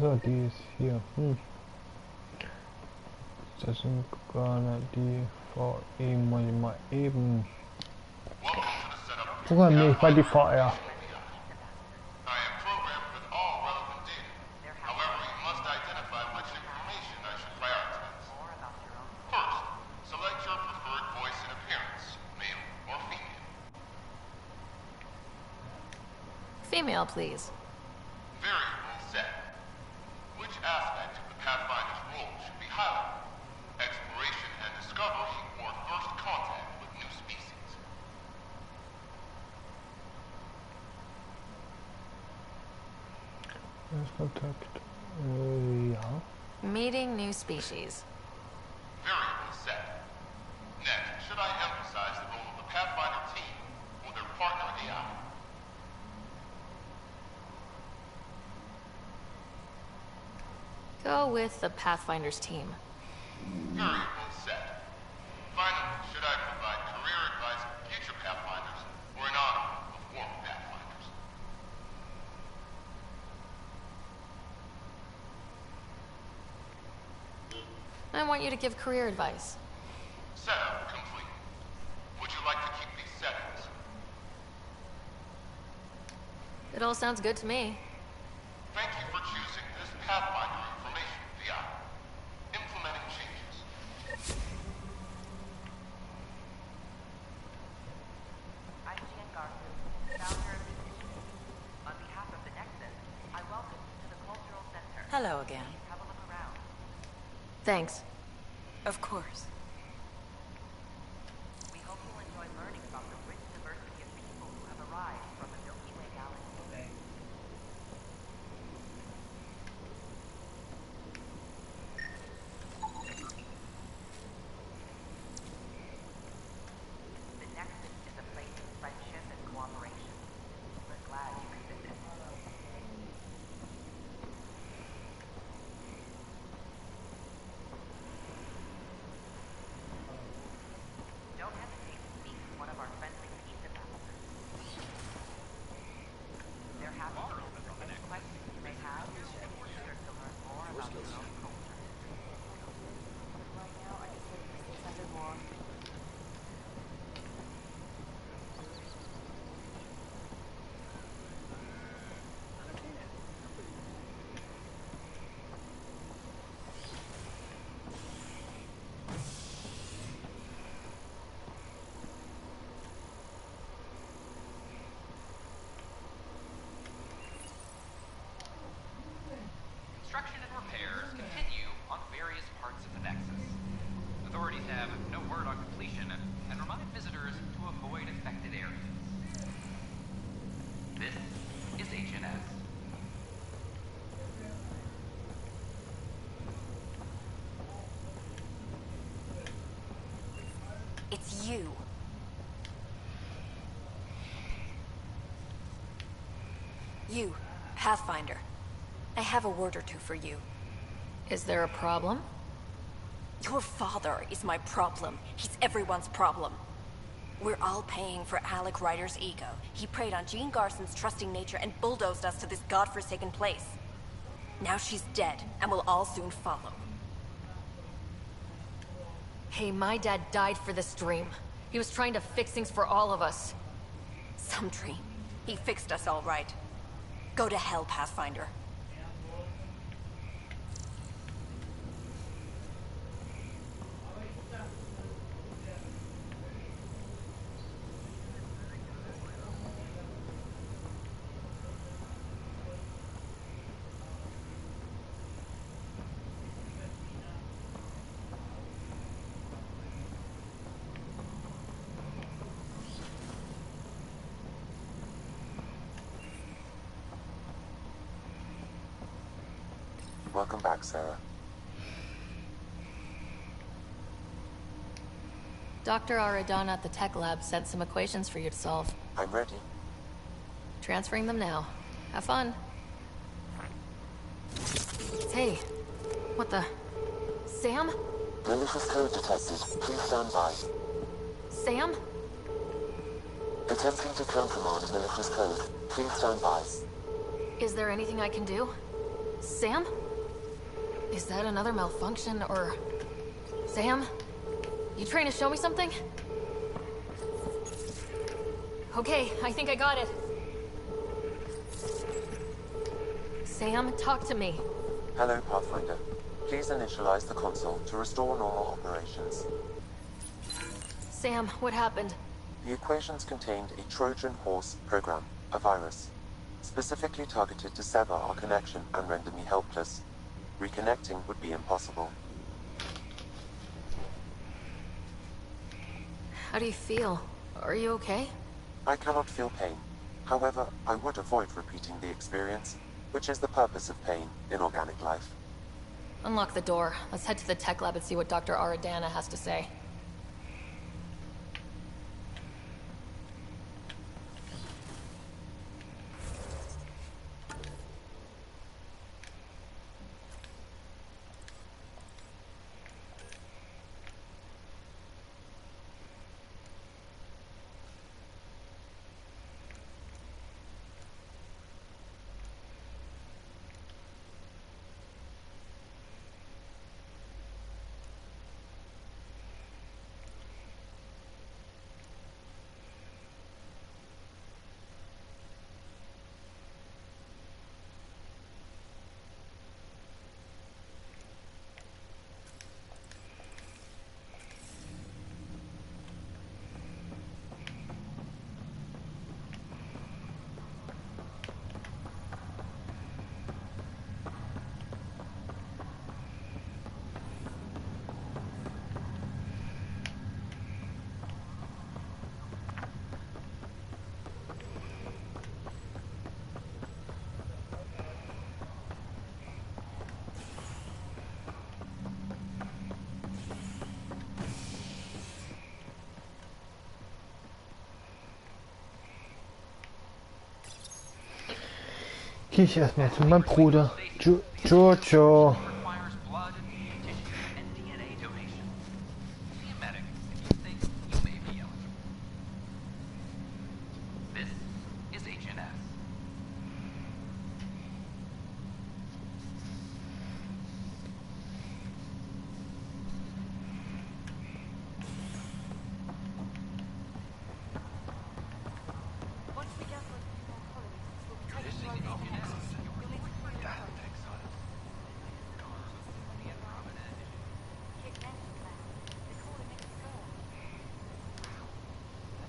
So, die ist hier. Das sind gerade die VR mal eben. Programmiere ich mal die VR. Female, please. Variable set. Which aspect of the Pathfinder's role should be highlighted? Exploration and discovery, or first contact with new species? First contact. Ja. Meeting new species. Variable set. Next, should I emphasize the role of the Pathfinder team or their partner AI? Go with the Pathfinder's team. Variable set. Finally, should I provide career advice for future Pathfinders or in honor of former Pathfinders? I want you to give career advice. Setup complete. Would you like to keep these settings? It all sounds good to me. Thank you for choosing this Pathfinder information VI. Implementing changes. I'm Jan Garfield, founder of the initiative. On behalf of the Nexus, I welcome you to the Cultural Center. Hello again. Please have a look around. Thanks. Of course. We hope you'll enjoy learning about the rich diversity of people who have arrived from the Milky Way galaxy. The Nexus is a place of friendship and cooperation. We're glad you could visit. construction and repairs continue on various parts of the Nexus. Authorities have no word on completion and remind visitors to avoid affected areas. This is HNS. It's you. You, Pathfinder. I have a word or two for you. Is there a problem? Your father is my problem. He's everyone's problem. We're all paying for Alec Ryder's ego. He preyed on Jean Garson's trusting nature and bulldozed us to this godforsaken place. Now she's dead, and we'll all soon follow. Hey, my dad died for this dream. He was trying to fix things for all of us. Some dream. He fixed us all right. Go to hell, Pathfinder. Welcome back, Sarah. Dr. Aradana at the tech lab sent some equations for you to solve. I'm ready. Transferring them now. Have fun. Hey, what the... Sam? Malicious code detected. Please stand by. Sam? Attempting to countermand malicious code. Please stand by. Is there anything I can do? Sam? Is that another malfunction, or... Sam? You trying to show me something? Okay, I think I got it. Sam, talk to me. Hello, Pathfinder. Please initialize the console to restore normal operations. Sam, what happened? The equations contained a Trojan horse program, a virus, specifically targeted to sever our connection and render me helpless. Reconnecting would be impossible. How do you feel? Are you okay? I cannot feel pain. However, I would avoid repeating the experience, which is the purpose of pain in organic life. Unlock the door. Let's head to the tech lab and see what Dr. Aradana has to say. Gehe ich erstmal zu meinem Bruder. Jojo.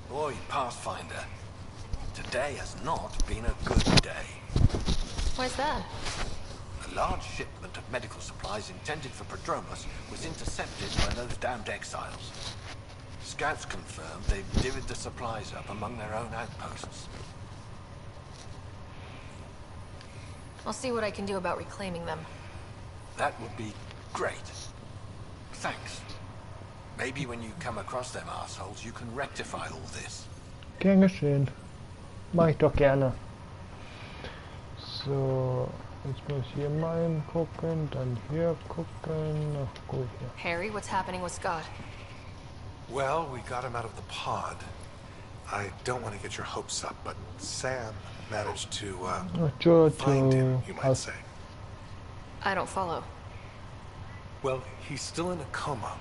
Boy, Pathfinder, today has not been a good day. Why's that? A large shipment of medical supplies intended for Prodromos was intercepted by those damned exiles. Scouts confirmed they've divvied the supplies up among their own outposts. I'll see what I can do about reclaiming them. That would be great. Thanks. Maybe when you come across them assholes, you can rectify all this. Gern geschehen. Mach ich doch gerne. So, jetzt muss ich hier mal gucken, dann hier gucken. Ach, gut, hier. Harry, what's happening with Scott? Well, we got him out of the pod. I don't want to get your hopes up, but Sam managed to find him, you might say. I don't follow. Well, he's still in a coma,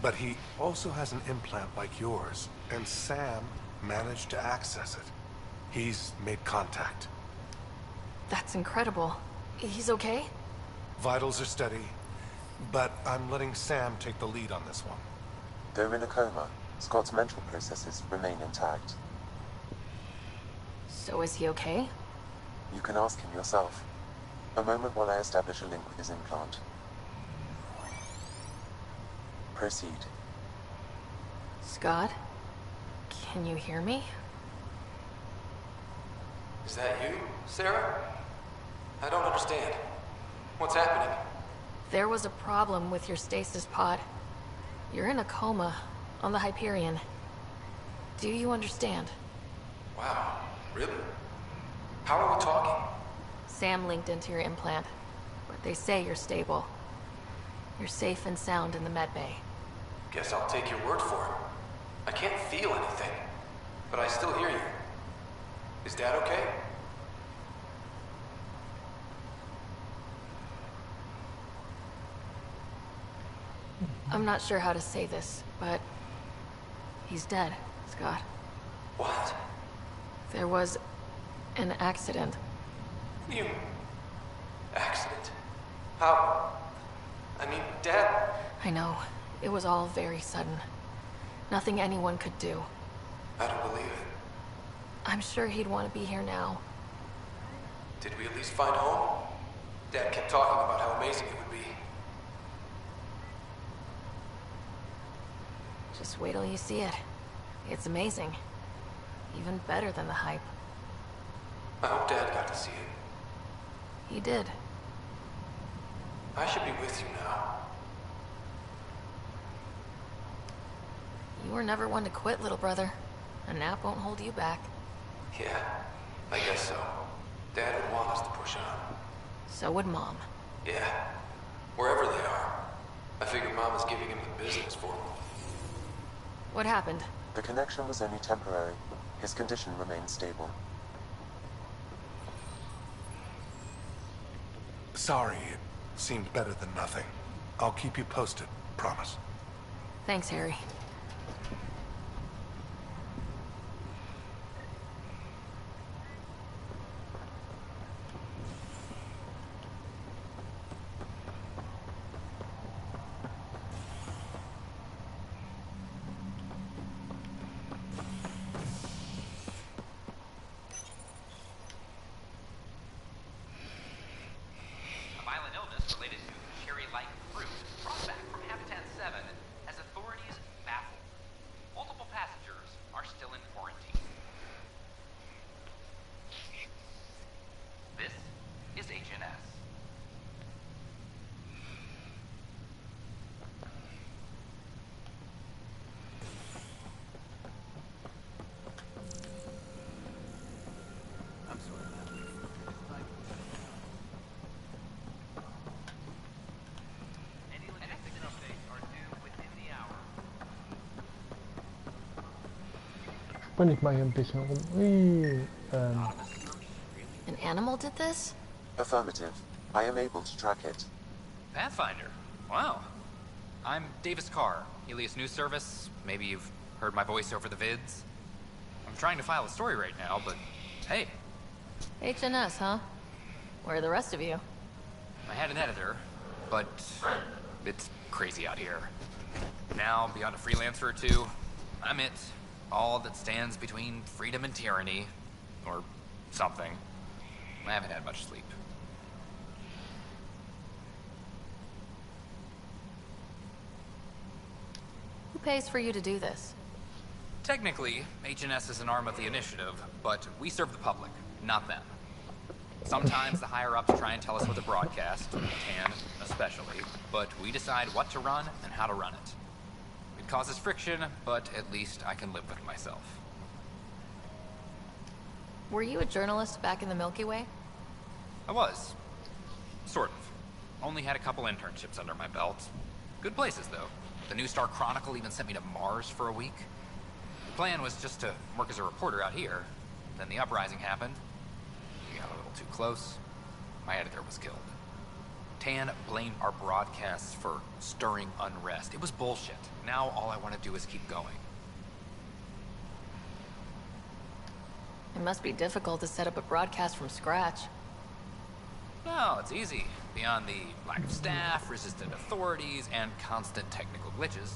but he also has an implant like yours, and Sam managed to access it. He's made contact. That's incredible. He's okay? Vitals are steady, but I'm letting Sam take the lead on this one. Though in a coma, Scott's mental processes remain intact. So is he okay? You can ask him yourself. A moment while I establish a link with his implant. Proceed. Scott? Can you hear me? Is that you, Sarah? I don't understand. What's happening? There was a problem with your stasis pod. You're in a coma on the Hyperion. Do you understand? Wow, really? How are we talking? Sam linked into your implant, but they say you're stable. You're safe and sound in the medbay. Guess I'll take your word for it. I can't feel anything, but I still hear you. Is Dad okay? I'm not sure how to say this, but he's dead, Scott. What? There was an accident. You... accident? How? I mean, Dad... I know. It was all very sudden. Nothing anyone could do. I don't believe it. I'm sure he'd want to be here now. Did we at least find home? Dad kept talking about how amazing it would be. Just wait till you see it. It's amazing. Even better than the hype. I hope Dad got to see it. He did. I should be with you now. You were never one to quit, little brother. A nap won't hold you back. Yeah, I guess so. Dad would want us to push on. So would Mom. Yeah, wherever they are. I figure Mama's giving him the business for him. What happened? The connection was only temporary. His condition remains stable. Sorry, it seemed better than nothing. I'll keep you posted, promise. Thanks, Harry. Und ich mache hier ein bisschen rum. Ui, An animal did this? Affirmative. I am able to track it. Pathfinder? Wow. I'm Davis Carr, Helios News Service. Maybe you've heard my voice over the vids. I'm trying to file a story right now, but hey. HNS, huh? Where are the rest of you? I had an editor, but it's crazy out here. Now, beyond a freelancer or two, I'm it. All that stands between freedom and tyranny. Or something. I haven't had much sleep. pays for you to do this? Technically, HNS is an arm of the Initiative, but we serve the public, not them. Sometimes the higher-ups try and tell us what to broadcast, Tan especially, but we decide what to run and how to run it. It causes friction, but at least I can live with myself. Were you a journalist back in the Milky Way? I was. Sort of. Only had a couple internships under my belt. Good places, though. The New Star Chronicle even sent me to Mars for a week. The plan was just to work as a reporter out here. Then the uprising happened. We got a little too close. My editor was killed. Tan blamed our broadcasts for stirring unrest. It was bullshit. Now all I want to do is keep going. It must be difficult to set up a broadcast from scratch. No, it's easy. Beyond the lack of staff, resistant authorities, and constant technical glitches.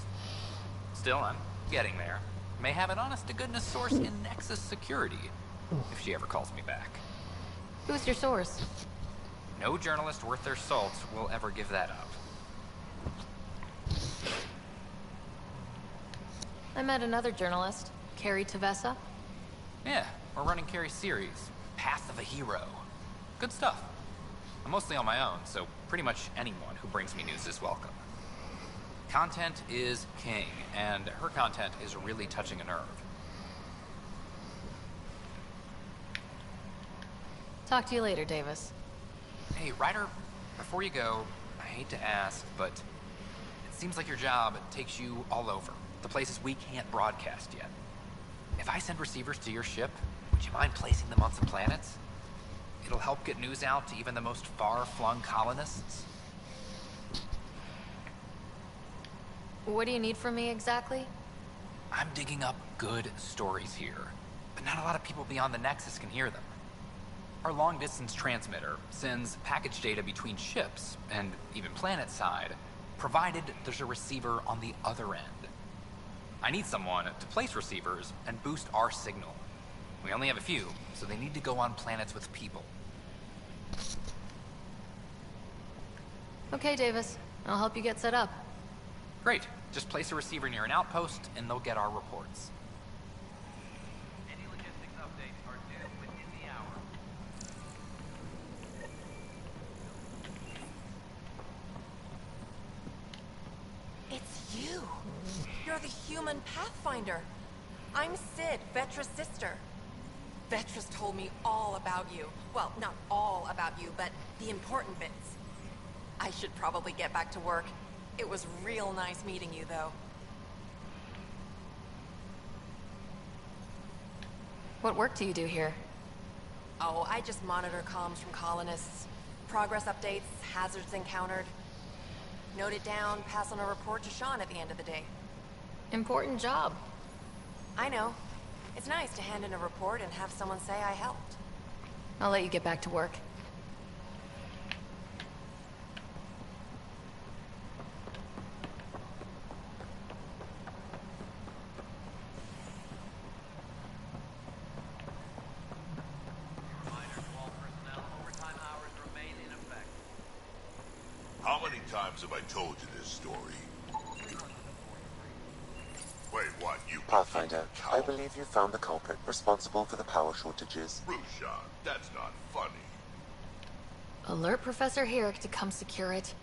Still, I'm getting there. May have an honest-to-goodness source in Nexus security, if she ever calls me back. Who's your source? No journalist worth their salt will ever give that up. I met another journalist, Carrie Tavessa. Yeah, we're running Carrie's series, Path of a Hero. Good stuff. I'm mostly on my own, so pretty much anyone who brings me news is welcome. Content is king, and her content is really touching a nerve. Talk to you later, Davis. Hey, Ryder, before you go, I hate to ask, but it seems like your job takes you all over, the places we can't broadcast yet. If I send receivers to your ship, would you mind placing them on some planets? It'll help get news out to even the most far-flung colonists. What do you need from me exactly? I'm digging up good stories here, but not a lot of people beyond the Nexus can hear them. Our long-distance transmitter sends package data between ships, and even planet-side, provided there's a receiver on the other end. I need someone to place receivers and boost our signal. We only have a few, so they need to go on planets with people. Okay, Davis. I'll help you get set up. Great. Just place a receiver near an outpost, and they'll get our reports. Any logistics updates are due within the hour. It's you. You're the human Pathfinder. I'm Sid, Vetra's sister. Vetra's told me all about you. Well, not all about you, but the important bits. I should probably get back to work. It was real nice meeting you, though. What work do you do here? Oh, I just monitor comms from colonists. Progress updates, hazards encountered. Note it down, pass on a report to Sean at the end of the day. Important job. I know. It's nice to hand in a report and have someone say I helped. I'll let you get back to work. How many times have I told you this story? Wait, what? You Pathfinder, I believe you found the culprit responsible for the power shortages. Rusha, that's not funny. Alert Professor Herrick to come secure it.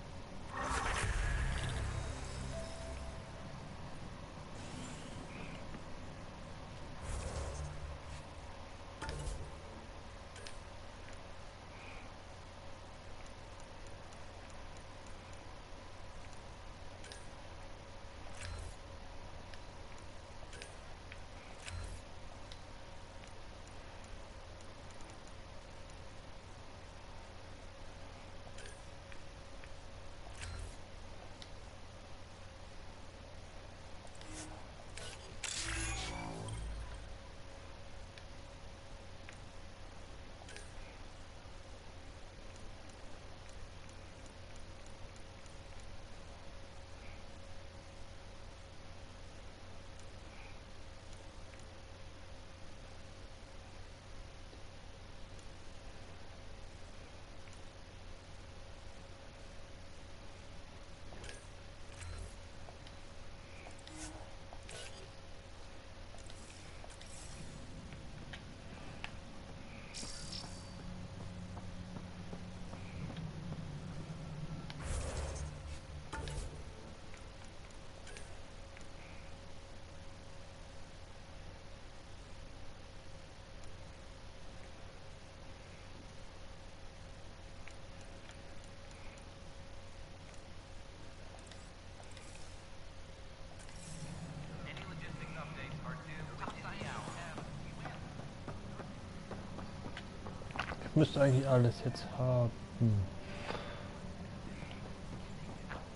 müsste eigentlich alles jetzt haben.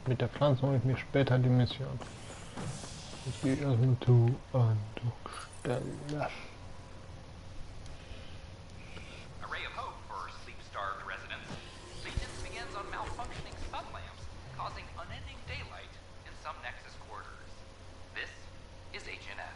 Mit der Pflanze hole ich mir später die Mission. Ich gehe erstmal zu Andockstelle. Array of hope for sleep-starved residents. Maintenance begins on malfunctioning sun lamps, causing unending daylight in some Nexus quarters. This is HNS.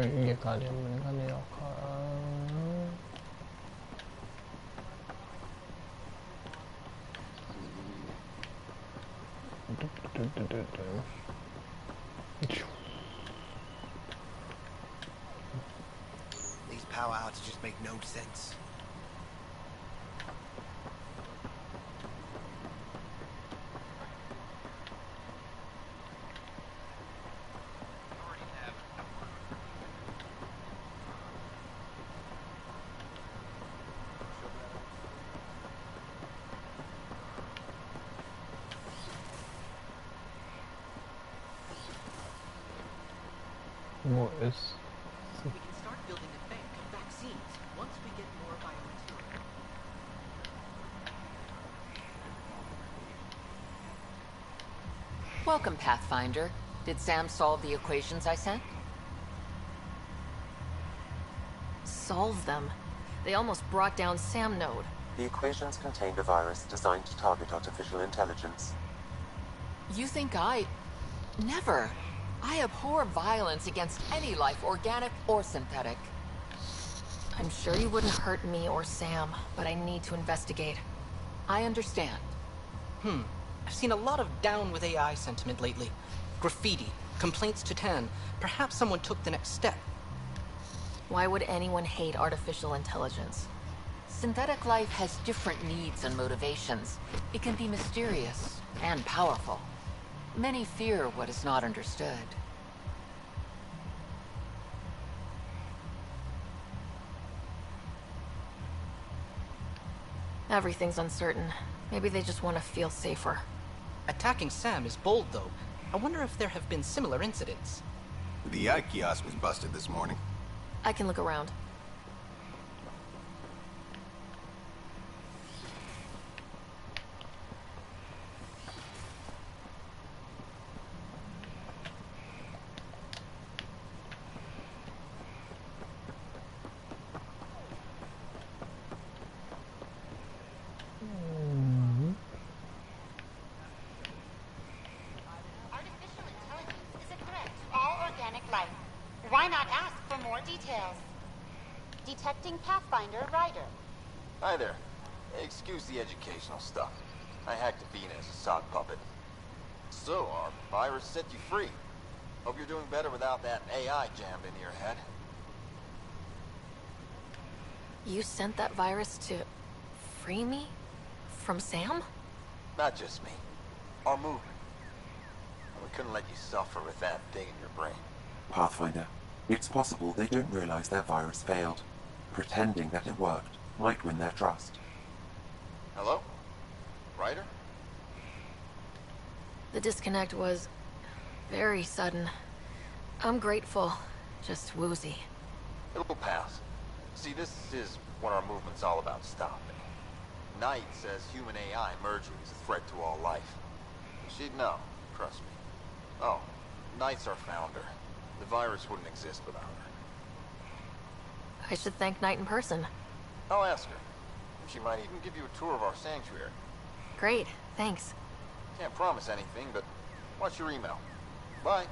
Hier gerade kann ich auch These power outages make no sense. Wo ist? We can start building a bank of vaccines once we get more biomaterial. Welcome, Pathfinder. Did Sam solve the equations I sent? Solve them. They almost brought down Sam Node. The equations contained a virus designed to target artificial intelligence. You think I... Never. I abhor violence against any life, organic or synthetic. I'm sure you wouldn't hurt me or Sam, but I need to investigate. I understand. I've seen a lot of down with AI sentiment lately. Graffiti, complaints to 10. Perhaps someone took the next step. Why would anyone hate artificial intelligence? Synthetic life has different needs and motivations. It can be mysterious and powerful. Many fear what is not understood. Everything's uncertain. Maybe they just want to feel safer. Attacking Sam is bold, though. I wonder if there have been similar incidents. The VI kiosk was busted this morning. I can look around. Why not ask for more details? Detecting Pathfinder Ryder. Hi there. Excuse the educational stuff. I hacked Athena as a sock puppet. So, our virus set you free. Hope you're doing better without that AI jammed into your head. You sent that virus to free me? From Sam? Not just me. Our movement. We couldn't let you suffer with that thing in your brain. Pathfinder, it's possible they don't realize their virus failed. Pretending that it worked might win their trust. Hello? Ryder? The disconnect was very sudden. I'm grateful, just woozy. It'll pass. See, this is what our movement's all about stopping. Knight says human AI merging is a threat to all life. She'd know, trust me. Oh, Knight's our founder. The virus wouldn't exist without her. I should thank Knight in person. I'll ask her. She might even give you a tour of our sanctuary. Great, thanks. Can't promise anything, but watch your email. Bye.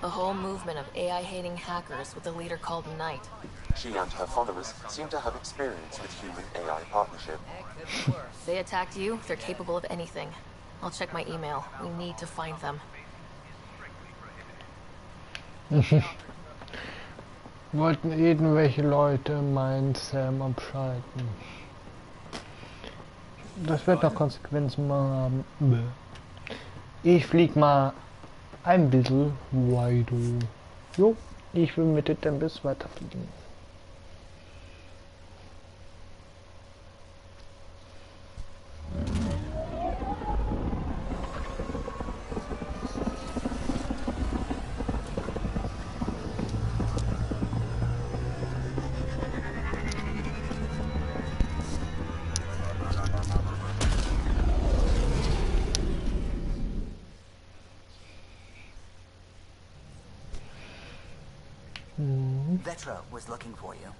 A whole movement of AI-hating hackers with a leader called Knight. She and her followers seem to have experience with human-AI partnership. If they attacked you, they're capable of anything. I'll check my email. We need to find them. Wollten irgendwelche Leute meinen Sam abschalten. Das wird noch Konsequenzen haben. Ich flieg mal ein bisschen weiter. Jo. Ich will mit dem Tempest weiterfliegen. Vetra was looking for you.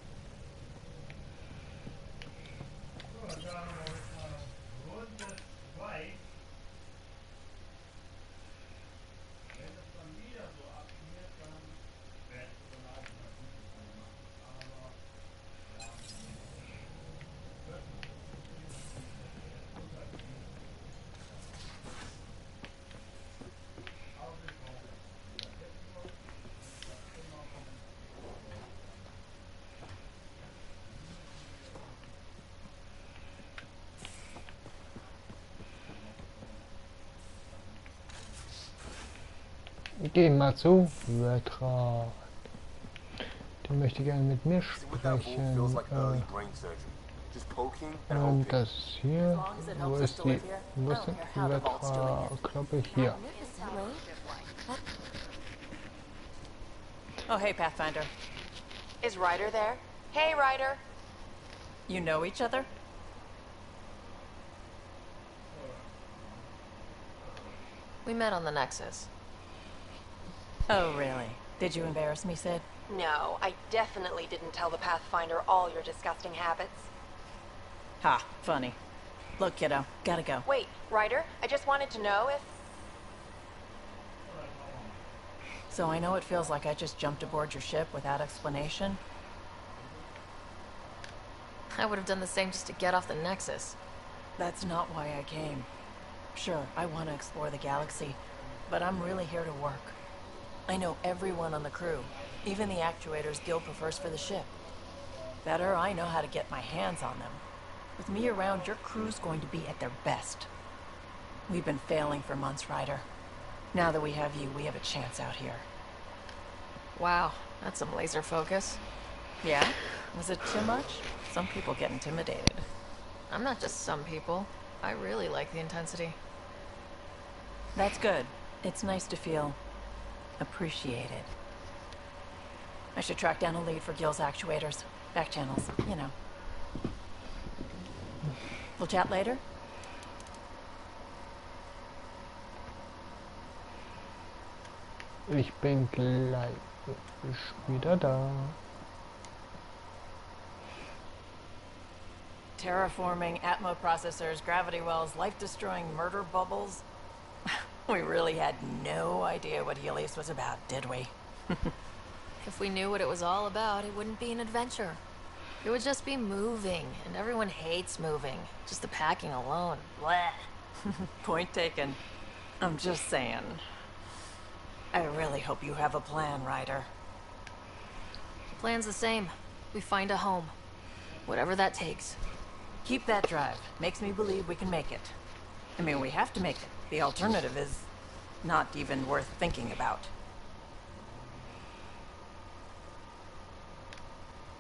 Geh mal zu, Vetra. Der möchte gerne mit mir sprechen. Das hier, wo ist die Vetra-Klappe? Hier. Oh, hey, Pathfinder. Is Ryder there? Hey, Ryder. You know each other? We met on the Nexus. Oh, really? Did you embarrass me, Sid? No, I definitely didn't tell the Pathfinder all your disgusting habits. Ha, funny. Look, kiddo, gotta go. Wait, Ryder, I just wanted to know if... So I know it feels like I just jumped aboard your ship without explanation. I would have done the same just to get off the Nexus. That's not why I came. Sure, I want to explore the galaxy, but I'm really here to work. I know everyone on the crew, even the actuators Gil prefers for the ship. Better, I know how to get my hands on them. With me around, your crew's going to be at their best. We've been failing for months, Ryder. Now that we have you, we have a chance out here. Wow, that's some laser focus. Yeah? Was it too much? Some people get intimidated. I'm not just some people. I really like the intensity. That's good. It's nice to feel appreciated. I should track down a lead for Gil's actuators. Back channels, you know. We'll chat later? Ich bin gleich wieder da. Terraforming, Atmo processors, gravity wells, life-destroying murder bubbles. We really had no idea what Helios was about, did we? If we knew what it was all about, it wouldn't be an adventure. It would just be moving, and everyone hates moving. Just the packing alone. Blech. Point taken. I'm just saying. I really hope you have a plan, Ryder. The plan's the same. We find a home. Whatever that takes. Keep that drive. Makes me believe we can make it. I mean, we have to make it. The alternative is not even worth thinking about.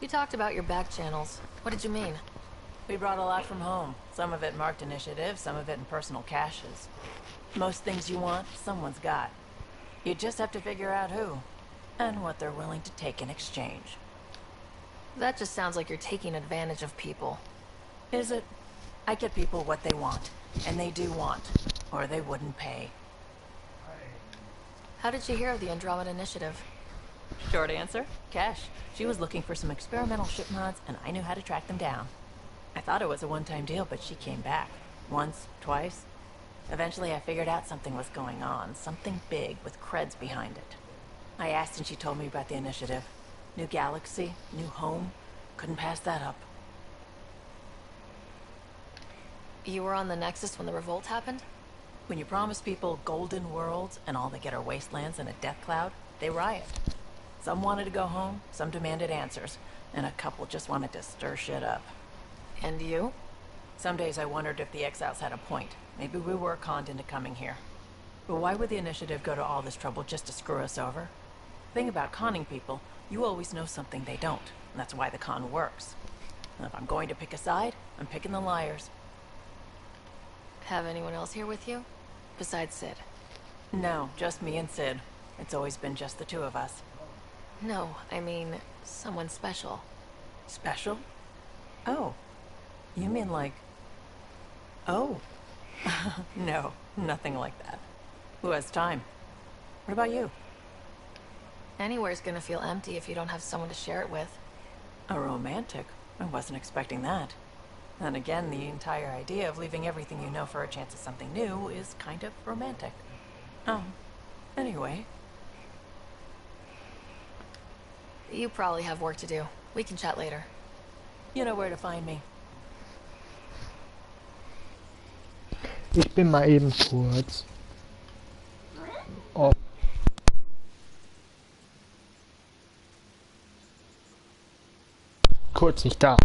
You talked about your back channels. What did you mean? We brought a lot from home. Some of it marked initiative, some of it in personal caches. Most things you want, someone's got. You just have to figure out who, and what they're willing to take in exchange. That just sounds like you're taking advantage of people. Is it? I get people what they want, and they do want, or they wouldn't pay. How did you hear of the Andromeda initiative? Short answer, Cash. She was looking for some experimental ship mods, and I knew how to track them down. I thought it was a one-time deal, but she came back. Once, twice. Eventually I figured out something was going on, something big with creds behind it. I asked and she told me about the initiative. New galaxy, new home. Couldn't pass that up. You were on the Nexus when the revolt happened? When you promise people golden worlds and all they get are wastelands and a death cloud, they riot. Some wanted to go home, some demanded answers, and a couple just wanted to stir shit up. And you? Some days I wondered if the exiles had a point. Maybe we were conned into coming here. But why would the initiative go to all this trouble just to screw us over? Thing about conning people, you always know something they don't. And that's why the con works. And if I'm going to pick a side, I'm picking the liars. Have anyone else here with you? Besides Sid? No, just me and Sid. It's always been just the two of us. No, I mean, someone special. Special? Oh. You mean like... Oh. No, nothing like that. Who has time? What about you? Anywhere's gonna feel empty if you don't have someone to share it with. A romantic? I wasn't expecting that. And again, the entire idea of leaving everything you know for a chance at something new is kind of romantic. Anyway. You probably have work to do. We can chat later. You know where to find me. Ich bin mal eben kurz. Oh. Kurz nicht da.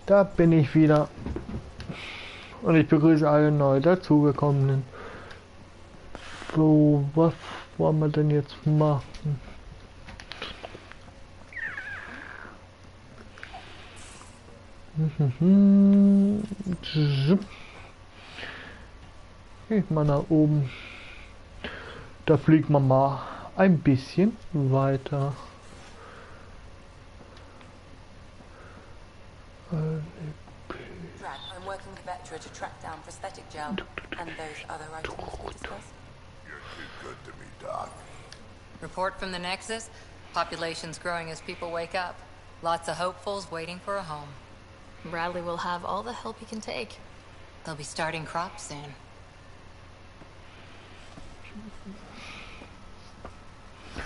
Da bin ich wieder und ich begrüße alle neu dazugekommenen. So, was wollen wir denn jetzt machen? Geht mal nach oben. Da fliegt man mal ein bisschen weiter. Brad, I'm working with Vectra to track down prosthetic gel and those other items we discussed. You're too good to me, Doc. Report from the Nexus. Population's growing as people wake up. Lots of hopefuls waiting for a home. Bradley will have all the help he can take. They'll be starting crops soon.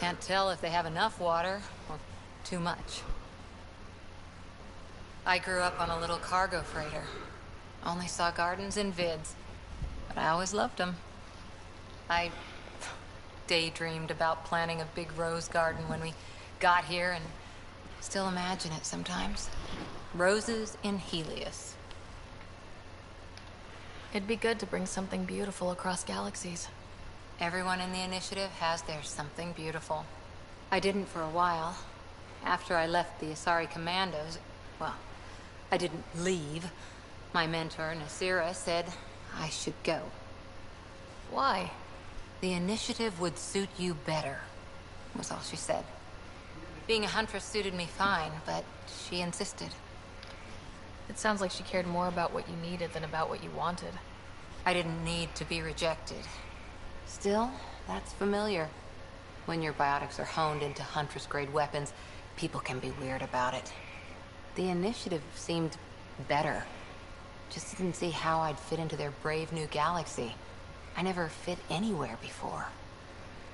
Can't tell if they have enough water or too much. I grew up on a little cargo freighter. Only saw gardens in vids, but I always loved them. I daydreamed about planting a big rose garden when we got here and still imagine it sometimes. Roses in Helios. It'd be good to bring something beautiful across galaxies. Everyone in the initiative has their something beautiful. I didn't for a while. After I left the Asari Commandos, well, I didn't leave. My mentor, Nasira, said I should go. Why? The initiative would suit you better, was all she said. Being a huntress suited me fine, but she insisted. It sounds like she cared more about what you needed than about what you wanted. I didn't need to be rejected. Still, that's familiar. When your biotics are honed into huntress-grade weapons, people can be weird about it. The initiative seemed better. Just didn't see how I'd fit into their brave new galaxy. I never fit anywhere before.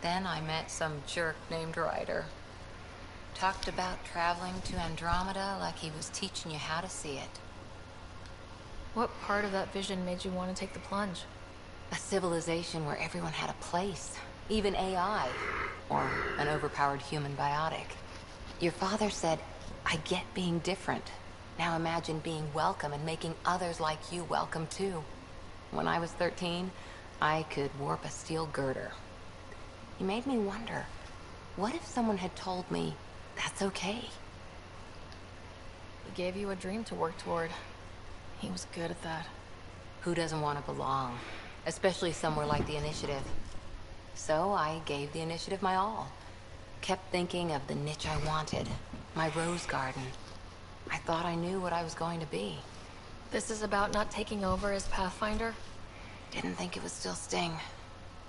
Then I met some jerk named Ryder. Talked about traveling to Andromeda like he was teaching you how to see it. What part of that vision made you want to take the plunge? A civilization where everyone had a place, even AI, or an overpowered human biotic. Your father said, I get being different. Now imagine being welcome and making others like you welcome too. When I was 13, I could warp a steel girder. He made me wonder, what if someone had told me that's okay? He gave you a dream to work toward. He was good at that. Who doesn't want to belong? Especially somewhere like the Initiative. So I gave the Initiative my all. Kept thinking of the niche I wanted. My rose garden. I thought I knew what I was going to be. This is about not taking over as Pathfinder? Didn't think it would still sting.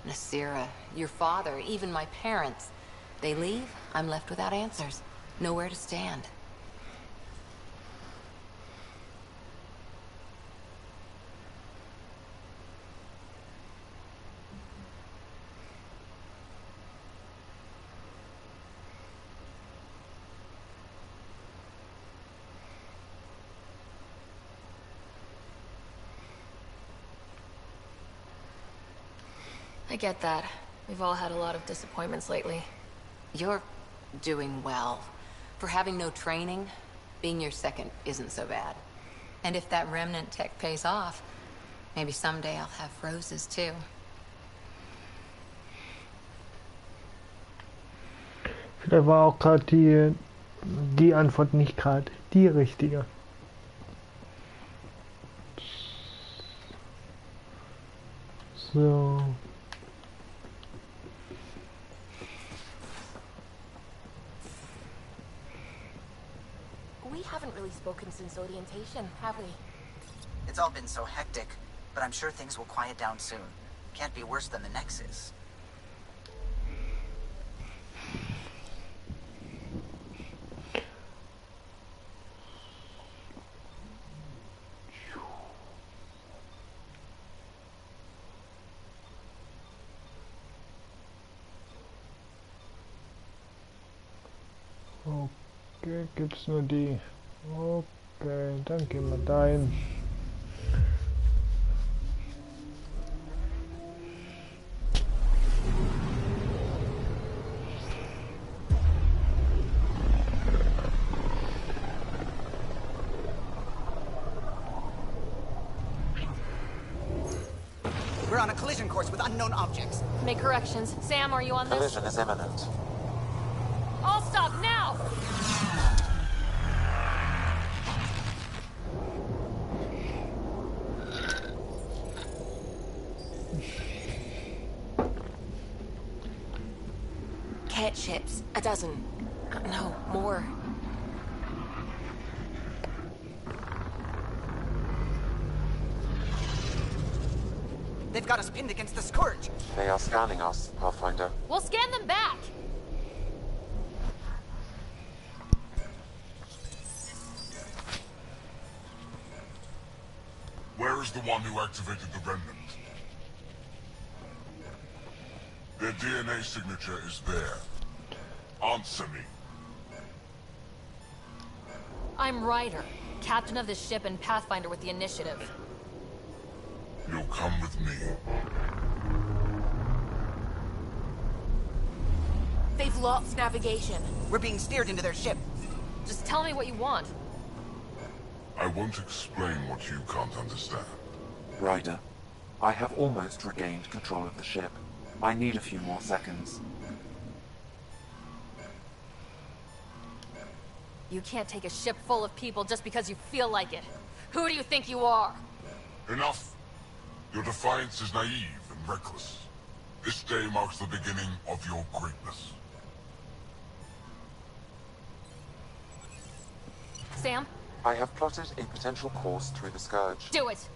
Nasira, your father, even my parents. They leave, I'm left without answers. Nowhere to stand. I get that. We've all had a lot of disappointments lately. You're doing well. For having no training, being your second isn't so bad. And if that remnant tech pays off, maybe someday I'll have roses too. Vielleicht war auch gerade die Antwort nicht gerade die richtige. So. We haven't really spoken since orientation, have we? It's all been so hectic, but I'm sure things will quiet down soon. Can't be worse than the Nexus. Okay, gibt's nur die. Okay, dann gehen wir dahin. We're on a collision course with unknown objects. Make corrections. Sam, are you on this? Collision is imminent. All stop now! Cat ships. A dozen. No, more. They've got us pinned against the Scourge. They are scanning us, Pathfinder. We'll scan them back! Where is the one who activated the remnant? Their DNA signature is there. Answer me. I'm Ryder, captain of this ship and Pathfinder with the Initiative. You'll come with me. They've lost navigation. We're being steered into their ship. Just tell me what you want. I won't explain what you can't understand. Ryder, I have almost regained control of the ship. I need a few more seconds. You can't take a ship full of people just because you feel like it. Who do you think you are? Enough! Your defiance is naive and reckless. This day marks the beginning of your greatness. Sam? I have plotted a potential course through the Scourge. Do it!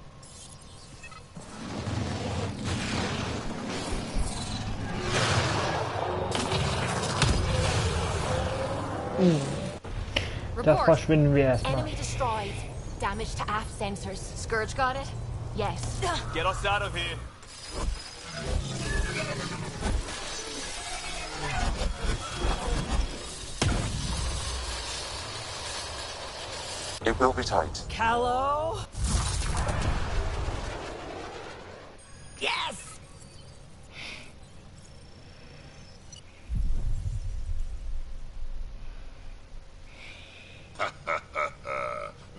Da verschwinden wir erstmal. Enemy destroyed. Damage to aft sensors. Scourge got it? Yes. Get us out of here. It will be tight. Callow? Yes!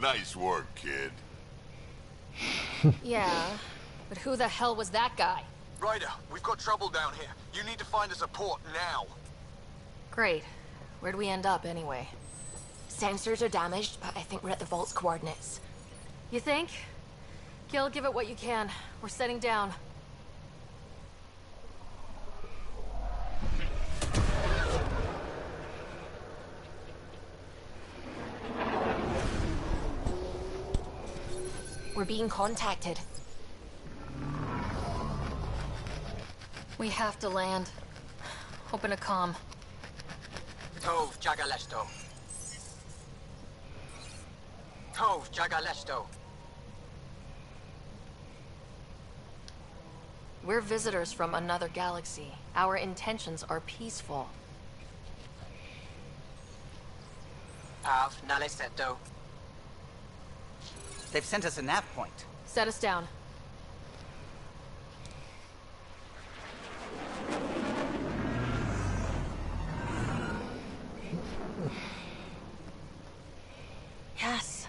Nice work, kid. Yeah, but who the hell was that guy? Ryder, we've got trouble down here. You need to find us a port now. Great. Where'd we end up anyway? Sensors are damaged, but I think we're at the vault's coordinates. You think? Gil, give it what you can. We're setting down. We're being contacted. We have to land. Open a comm. Tov Jagalesto. Tov Jagalesto. We're visitors from another galaxy. Our intentions are peaceful. Av Naleseto. They've sent us a nav point. Set us down. Yes.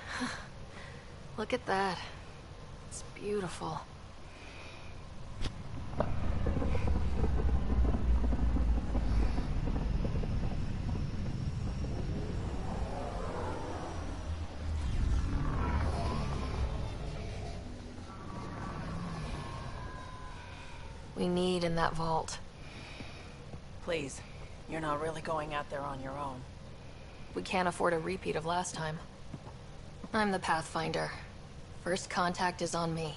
Look at that. It's beautiful. We need in that vault. Please, you're not really going out there on your own. We can't afford a repeat of last time. I'm the Pathfinder. First contact is on me.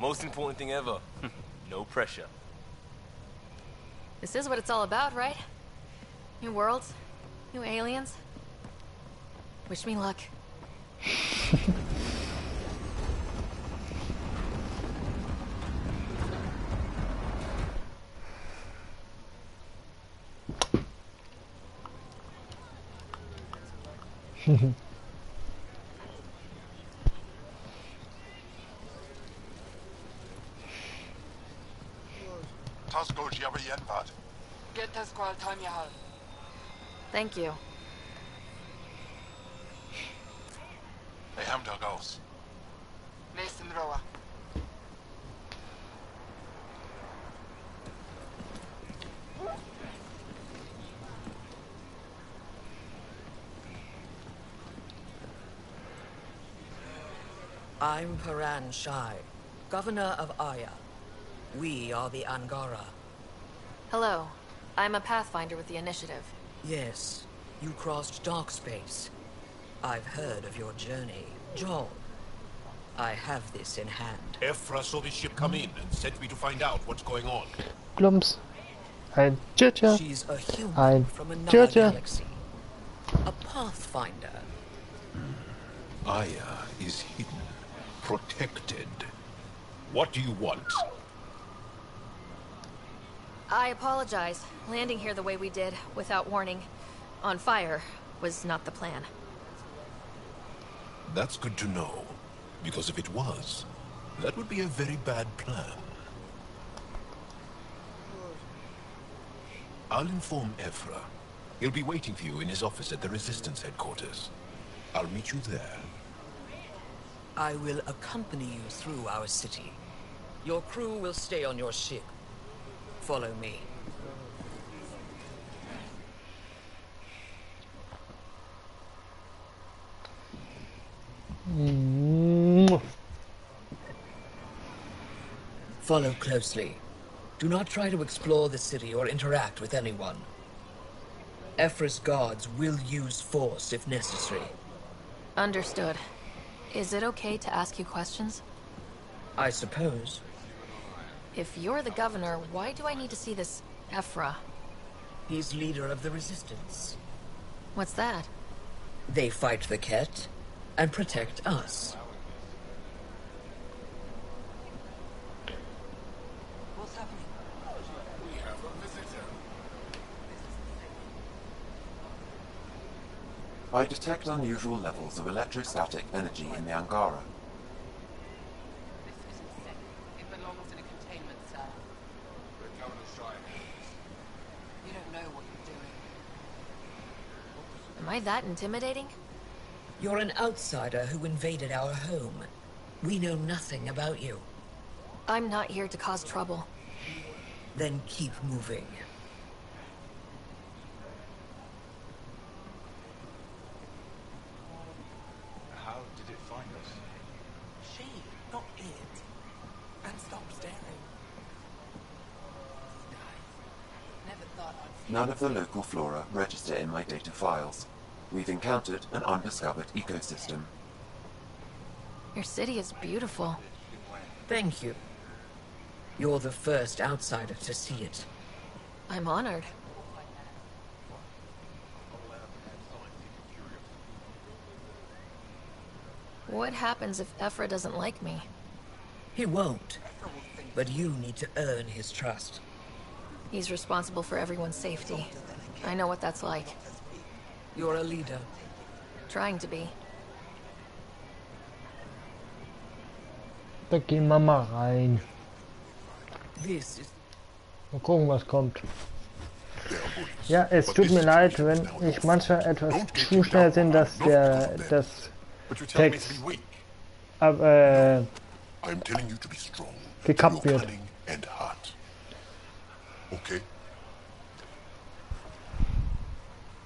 Most important thing ever. No pressure. This is what it's all about, right? New worlds, new aliens. Wish me luck. Thank you. I'm Paran Shai, Governor of Aya. We are the Angara. Hello. I'm a Pathfinder with the Initiative. Yes, you crossed dark space. I've heard of your journey, John. I have this in hand. Ephra saw this ship come in and sent me to find out what's going on. Glumps. Ein Tschütcha. She's a human Ein from another Tschütcha. galaxy. A Pathfinder. Aya is hidden, protected. What do you want? I apologize. Landing here the way we did, without warning, on fire, was not the plan. That's good to know, because if it was, that would be a very bad plan. I'll inform Ephra. He'll be waiting for you in his office at the Resistance headquarters. I'll meet you there. I will accompany you through our city. Your crew will stay on your ship. Follow me. Follow closely. Do not try to explore the city or interact with anyone. Ephra's guards will use force if necessary. Understood. Is it okay to ask you questions? I suppose. If you're the governor, why do I need to see this Ephra? He's leader of the resistance. What's that? They fight the Ket and protect us. What's happening? We have a visitor. I detect unusual levels of electrostatic energy in the Angara. It belongs in a containment cell. You don't know what you're doing. Am I that intimidating? You're an outsider who invaded our home. We know nothing about you. I'm not here to cause trouble. Then keep moving. How did it find us? She, not it. And stop staring. Never thought I'd... None of the local flora register in my data files. We've encountered an undiscovered ecosystem. Your city is beautiful. Thank you. You're the first outsider to see it. I'm honored. What happens if Ephra doesn't like me? He won't. But you need to earn his trust. He's responsible for everyone's safety. I know what that's like. You're a leader. Trying to be. Da gehen wir mal rein. This is... Mal gucken, was kommt. Ja, es tut mir leid, wenn ich manchmal etwas zu schnell bin, dass das Text gekappt wird. Okay.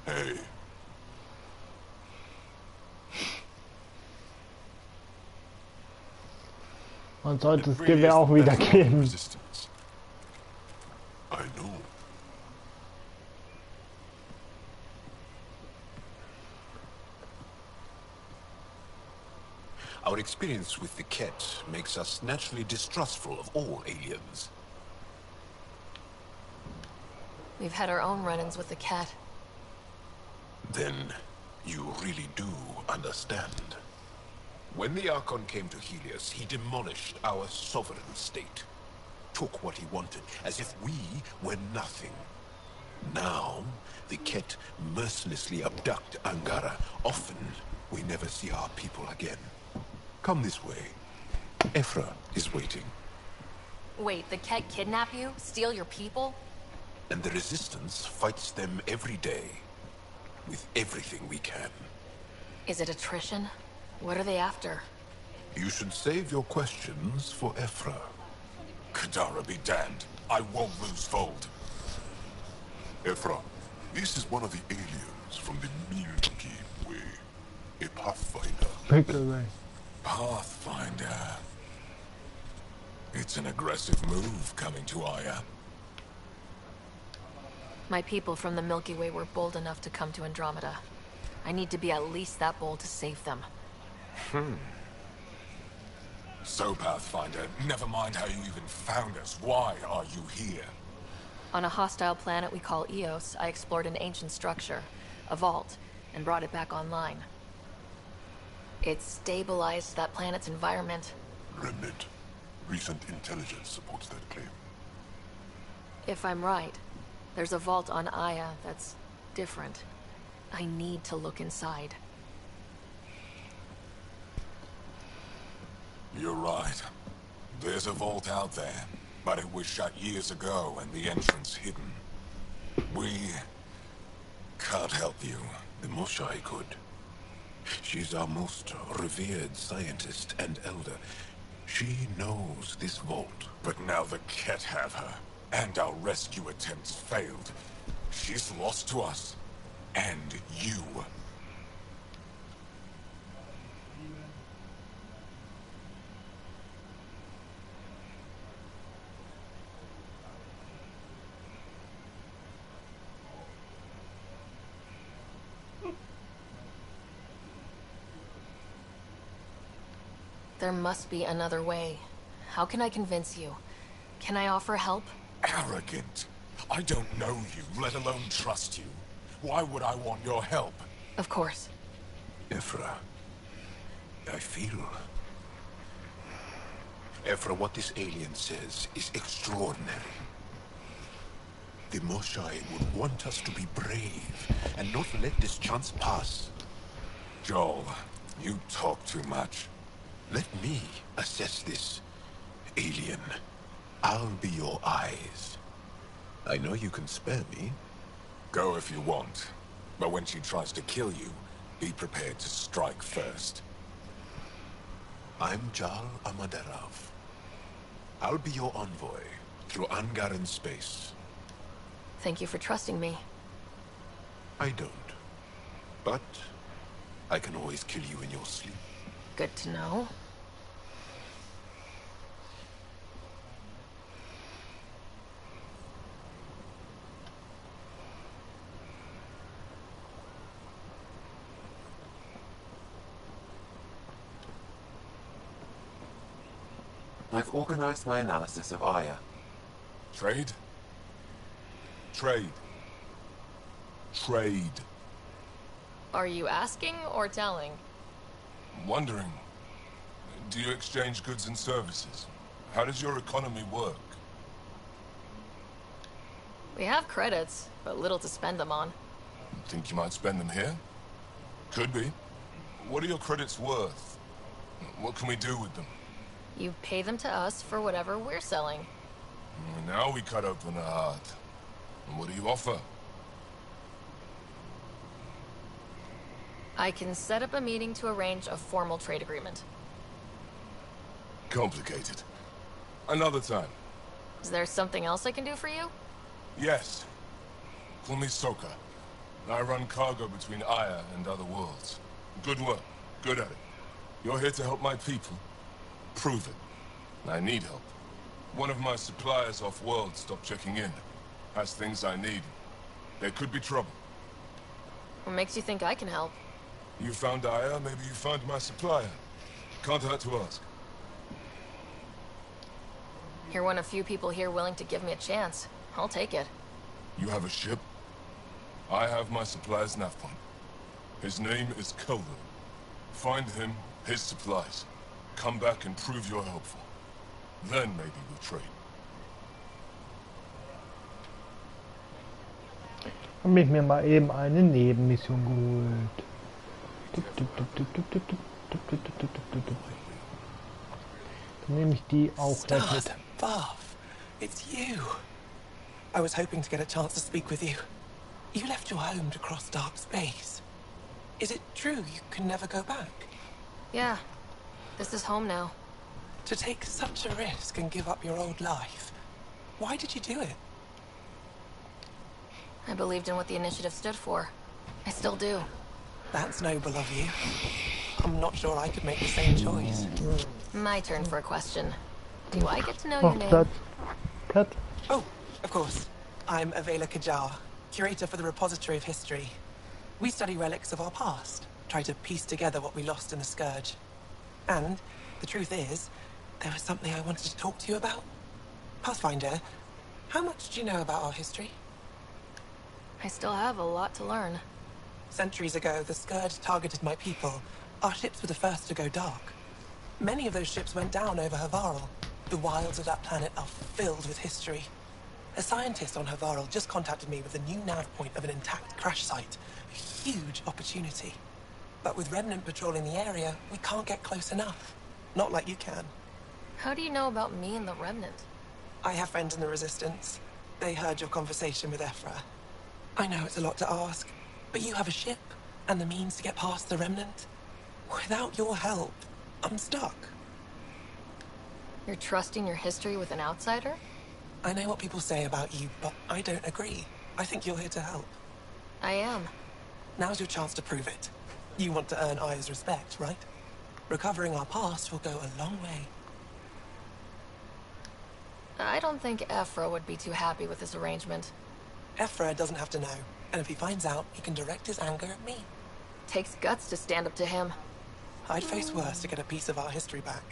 Hey. Man sollte das Gewehr auch wieder geben. I know. Our experience with the Ket makes us naturally distrustful of all aliens. We've had our own run-ins with the cat. Then you really do understand. When the Archon came to Helios, he demolished our sovereign state. Took what he wanted, as if we were nothing. Now, the Ket mercilessly abduct Angara. Often, we never see our people again. Come this way. Ephra is waiting. Wait, the cat kidnap you? Steal your people? And the Resistance fights them every day. With everything we can. Is it attrition? What are they after? You should save your questions for Ephra. Kadara be damned. I won't lose fold. Ephra, this is one of the aliens from the Milky Way. A Pathfinder. Pathfinder. It's an aggressive move coming to Aya. My people from the Milky Way were bold enough to come to Andromeda. I need to be at least that bold to save them. So, Pathfinder, never mind how you even found us. Why are you here? On a hostile planet we call Eos, I explored an ancient structure, a vault, and brought it back online. It stabilized that planet's environment. Remnant. Recent intelligence supports that claim. If I'm right, there's a vault on Aya that's different. I need to look inside. You're right. There's a vault out there, but it was shut years ago and the entrance hidden. We can't help you. The Moshai could. She's our most revered scientist and elder. She knows this vault. But now the Ket have her. and our rescue attempts failed. She's lost to us. And you. There must be another way. How can I convince you? Can I offer help? Arrogant. I don't know you, let alone trust you. Why would I want your help? Of course. Ephra, I feel... Ephra, what this alien says is extraordinary. The Moshai would want us to be brave and not let this chance pass. Joel, you talk too much. Let me assess this, alien. I'll be your eyes. I know you can spare me. Go if you want. But when she tries to kill you, be prepared to strike first. I'm Jal Amaderov. I'll be your envoy through Angaran space. Thank you for trusting me. I don't. But I can always kill you in your sleep. Good to know. I've organized my analysis of Aya. Trade? Trade. Trade. Are you asking or telling? Wondering, do you exchange goods and services? How does your economy work? We have credits, but little to spend them on. Think you might spend them here? Could be. What are your credits worth? What can we do with them? You pay them to us for whatever we're selling. Now we cut open the heart. And what do you offer? I can set up a meeting to arrange a formal trade agreement. Complicated. Another time. Is there something else I can do for you? Yes. Call me Soka. I run cargo between Aya and other worlds. Good work. Good at it. You're here to help my people. Prove it. I need help. One of my suppliers off-world stopped checking in. Has things I need. There could be trouble. What makes you think I can help? You found Aya, maybe you found my supplier. Can't hurt to ask. You're one of few people here willing to give me a chance. I'll take it. You have a ship? I have my supplier's nav point. His name is Kelvin. Find him, his supplies. Come back and prove you're helpful. Then maybe we'll trade. Habe ich mir mal eben eine Nebenmission geholt. Dann nehme ich die auch gleich mit. Above. It's you. I was hoping to get a chance to speak with you. You left your home to cross dark space. Is it true you can never go back? Yeah. This is home now. To take such a risk and give up your old life, why did you do it? I believed in what the initiative stood for. I still do. That's noble of you. I'm not sure I could make the same choice. My turn for a question. Do I get to know your name? Cut. Oh, of course. I'm Avela Kajar, curator for the Repository of History. We study relics of our past, try to piece together what we lost in the Scourge. And the truth is, there was something I wanted to talk to you about. Pathfinder, how much do you know about our history? I still have a lot to learn. Centuries ago, the Scourge targeted my people. Our ships were the first to go dark. Many of those ships went down over Havarl. The wilds of that planet are filled with history. A scientist on Havarl just contacted me with a new nav point of an intact crash site. A huge opportunity. But with Remnant patrolling the area, we can't get close enough. Not like you can. How do you know about me and the Remnant? I have friends in the Resistance. They heard your conversation with Ephra. I know it's a lot to ask, but you have a ship and the means to get past the Remnant. Without your help, I'm stuck. You're trusting your history with an outsider? I know what people say about you, but I don't agree. I think you're here to help. I am. Now's your chance to prove it. You want to earn Aya's respect, right? Recovering our past will go a long way. I don't think Ephra would be too happy with this arrangement. Ephra doesn't have to know, and if he finds out, he can direct his anger at me. Takes guts to stand up to him. I'd face worse to get a piece of our history back.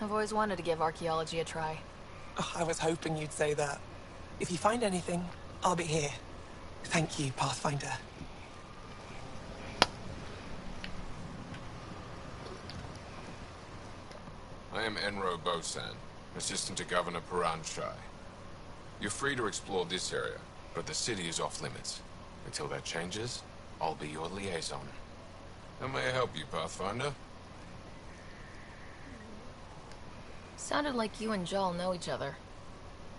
I've always wanted to give archaeology a try. Oh, I was hoping you'd say that. If you find anything, I'll be here. Thank you, Pathfinder. I am Enro Bosan, assistant to Governor Paran Shai. You're free to explore this area, but the city is off limits. Until that changes, I'll be your liaison. How may I help you, Pathfinder? Sounded like you and Joel know each other.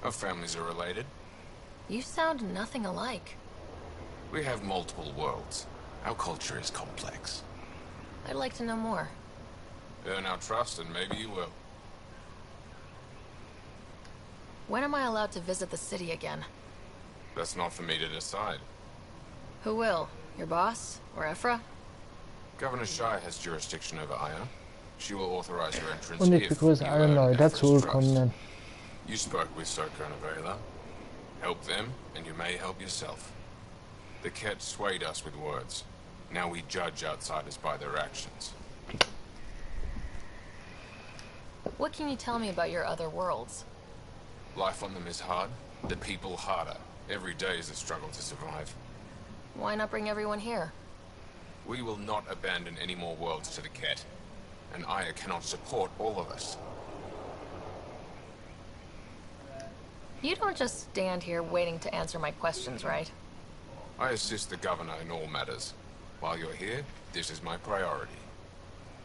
Our families are related. You sound nothing alike. We have multiple worlds. Our culture is complex. I'd like to know more. Earn our trust and maybe you will. When am I allowed to visit the city again? That's not for me to decide. Who will? Your boss? Or Ephra? Governor Shai has jurisdiction over Aya. She will authorize your entrance Und ich if begrüße you alle earn neu Ephra's dazugekommenen. trust. You spoke with Soko and Avela. Help them, and you may help yourself. The Ket swayed us with words. Now we judge outsiders by their actions. What can you tell me about your other worlds? Life on them is hard, the people harder. Every day is a struggle to survive. Why not bring everyone here? We will not abandon any more worlds to the Ket. And Aya cannot support all of us. You don't just stand here waiting to answer my questions, right? I assist the governor in all matters. While you're here, this is my priority.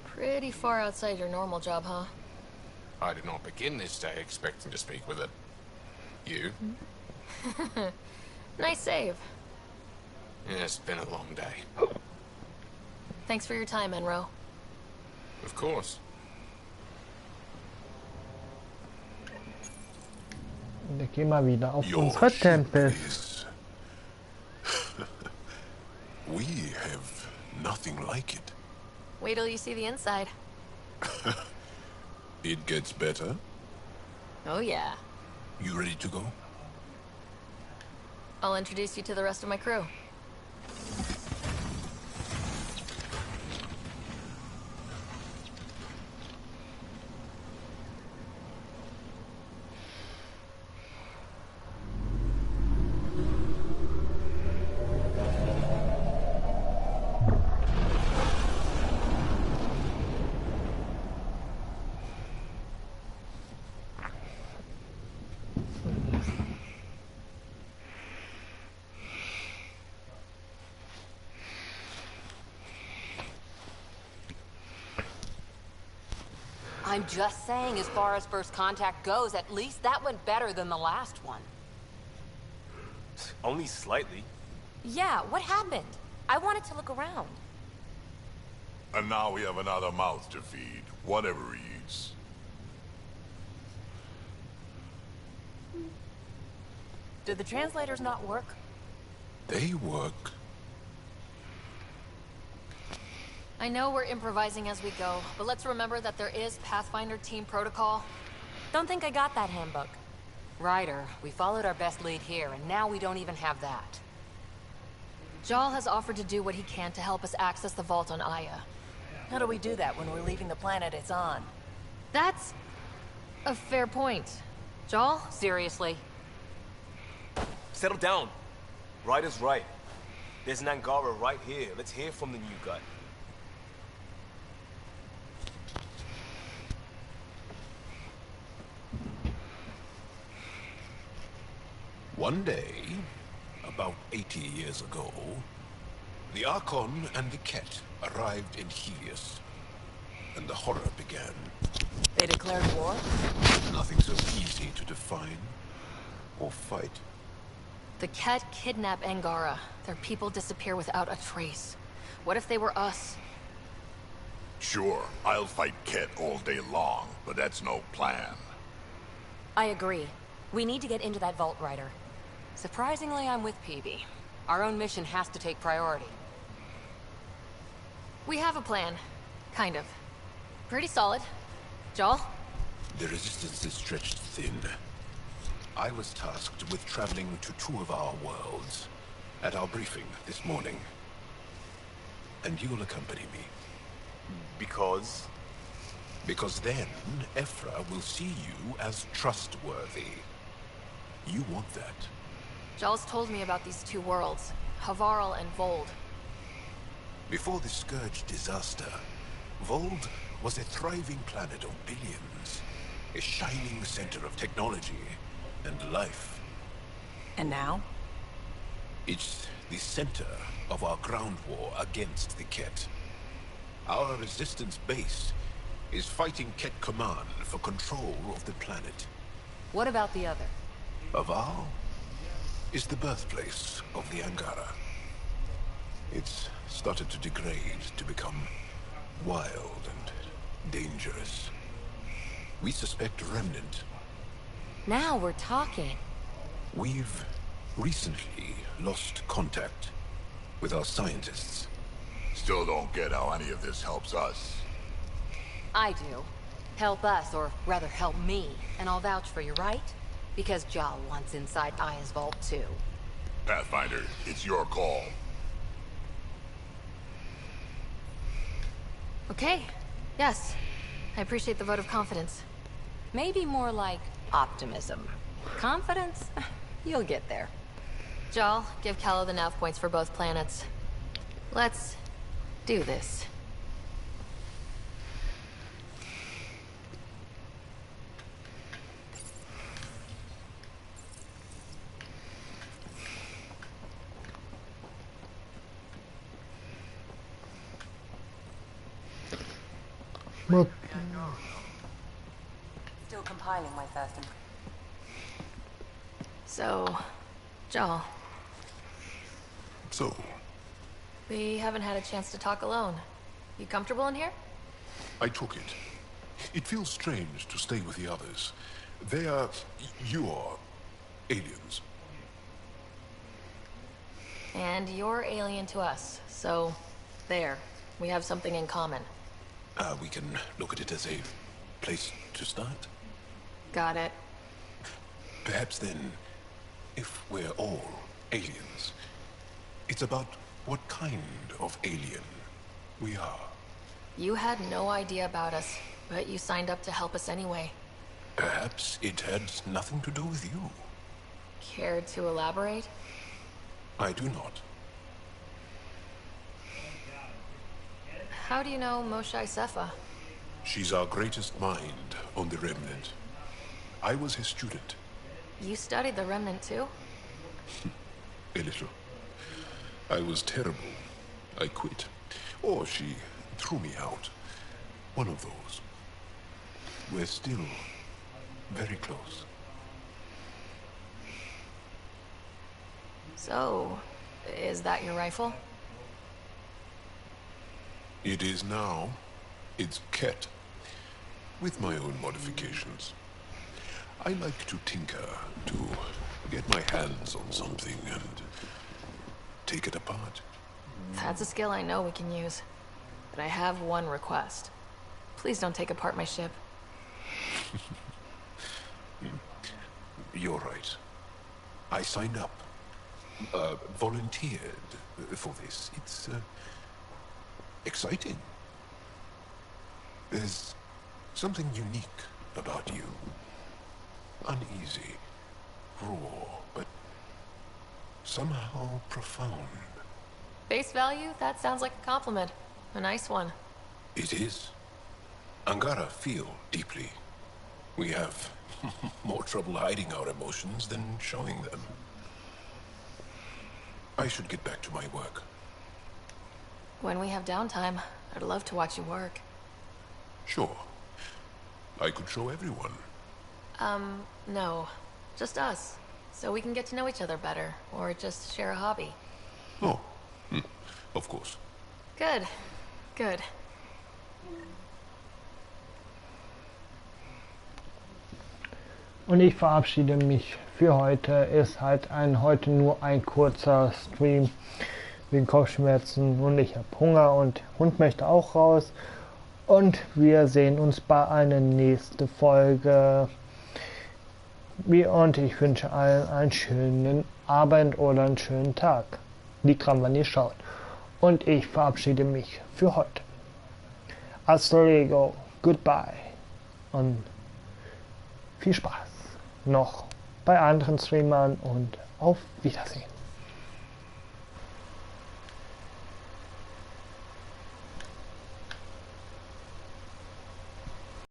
Pretty far outside your normal job, huh? I did not begin this day expecting to speak with it. You? Nice save. Yeah, it's been a long day. Thanks for your time, Enro. Of course. Wir gehen mal wieder auf Your unsere ship Tempel. is- We have nothing like it. Wait till you see the inside. It gets better. Oh yeah. You ready to go? I'll introduce you to the rest of my crew. I'm just saying, as far as first contact goes, at least that went better than the last one. Only slightly. Yeah, what happened? I wanted to look around. And now we have another mouth to feed, whatever he eats. Did the translators not work? They work. I know we're improvising as we go, but let's remember that there is Pathfinder team protocol. Don't think I got that handbook. Ryder, we followed our best lead here, and now we don't even have that. Jal has offered to do what he can to help us access the vault on Aya. How do we do that when we're leaving the planet it's on? That's a fair point. Jal? Seriously? Settle down. Ryder's right. There's an Angara right here. Let's hear from the new guy. One day, about 80 years ago, the Archon and the Ket arrived in Helios, and the horror began. They declared war? Nothing so easy to define or fight. The Ket kidnap Angara. Their people disappear without a trace. What if they were us? Sure, I'll fight Ket all day long, but that's no plan. I agree. We need to get into that vault, Ryder. Surprisingly, I'm with PB. Our own mission has to take priority. We have a plan. Kind of. Pretty solid. Joel? The resistance is stretched thin. I was tasked with traveling to 2 of our worlds at our briefing this morning. And you'll accompany me. Because? Because then, Ephra will see you as trustworthy. You want that. Joel's told me about these 2 worlds, Havarl and Vold. Before the Scourge disaster, Vold was a thriving planet of billions. A shining center of technology and life. And now? It's the center of our ground war against the Ket. Our resistance base is fighting Ket Command for control of the planet. What about the other? Havarl is the birthplace of the Angara. It's started to degrade, to become wild and dangerous. We suspect Remnant. Now we're talking. We've recently lost contact with our scientists. Still don't get how any of this helps us. I do. Help us, or rather help me, and I'll vouch for you, right? Because Jal wants inside Aya's vault too. Pathfinder, it's your call. Okay. Yes. I appreciate the vote of confidence. Maybe more like optimism. Confidence? You'll get there. Jal, give Callow the nav points for both planets. Let's do this. Look. Still compiling my first. So, Jal. So? We haven't had a chance to talk alone. You comfortable in here? I took it. It feels strange to stay with the others. They are... you are... aliens. And you're alien to us, so... there. We have something in common. We can look at it as a place to start. Got it. Perhaps then, if we're all aliens, it's about what kind of alien we are. You had no idea about us, but you signed up to help us anyway. Perhaps it had nothing to do with you. Care to elaborate? I do not. How do you know Moshae Sefa? She's our greatest mind on the Remnant. I was his student. You studied the Remnant too? A little. I was terrible. I quit. Or she threw me out. One of those. We're still very close. So, is that your rifle? It is now. It's Ket. With my own modifications. I like to tinker, to get my hands on something and take it apart. That's a skill I know we can use. But I have one request. Please don't take apart my ship. You're right. I signed up. Volunteered for this. It's, exciting. There's something unique about you. Uneasy, raw, but somehow profound. Face value? That sounds like a compliment. A nice one. It is. Angara feel deeply. We have more trouble hiding our emotions than showing them. I should get back to my work. When we have downtime, I'd love to watch you work. Sure. I could show everyone. No. Just us. So we can get to know each other better, or just share a hobby. Oh, of course. Good. Good. Und ich verabschiede mich für heute. Ist halt heute nur ein kurzer Stream wegen Kopfschmerzen und ich habe Hunger und Hund möchte auch raus. Und wir sehen uns bei einer nächsten Folge. Und ich wünsche allen einen schönen Abend oder einen schönen Tag. Liegt dran, wann ihr schaut. Und ich verabschiede mich für heute. Hasta luego, goodbye und viel Spaß noch bei anderen Streamern und auf Wiedersehen.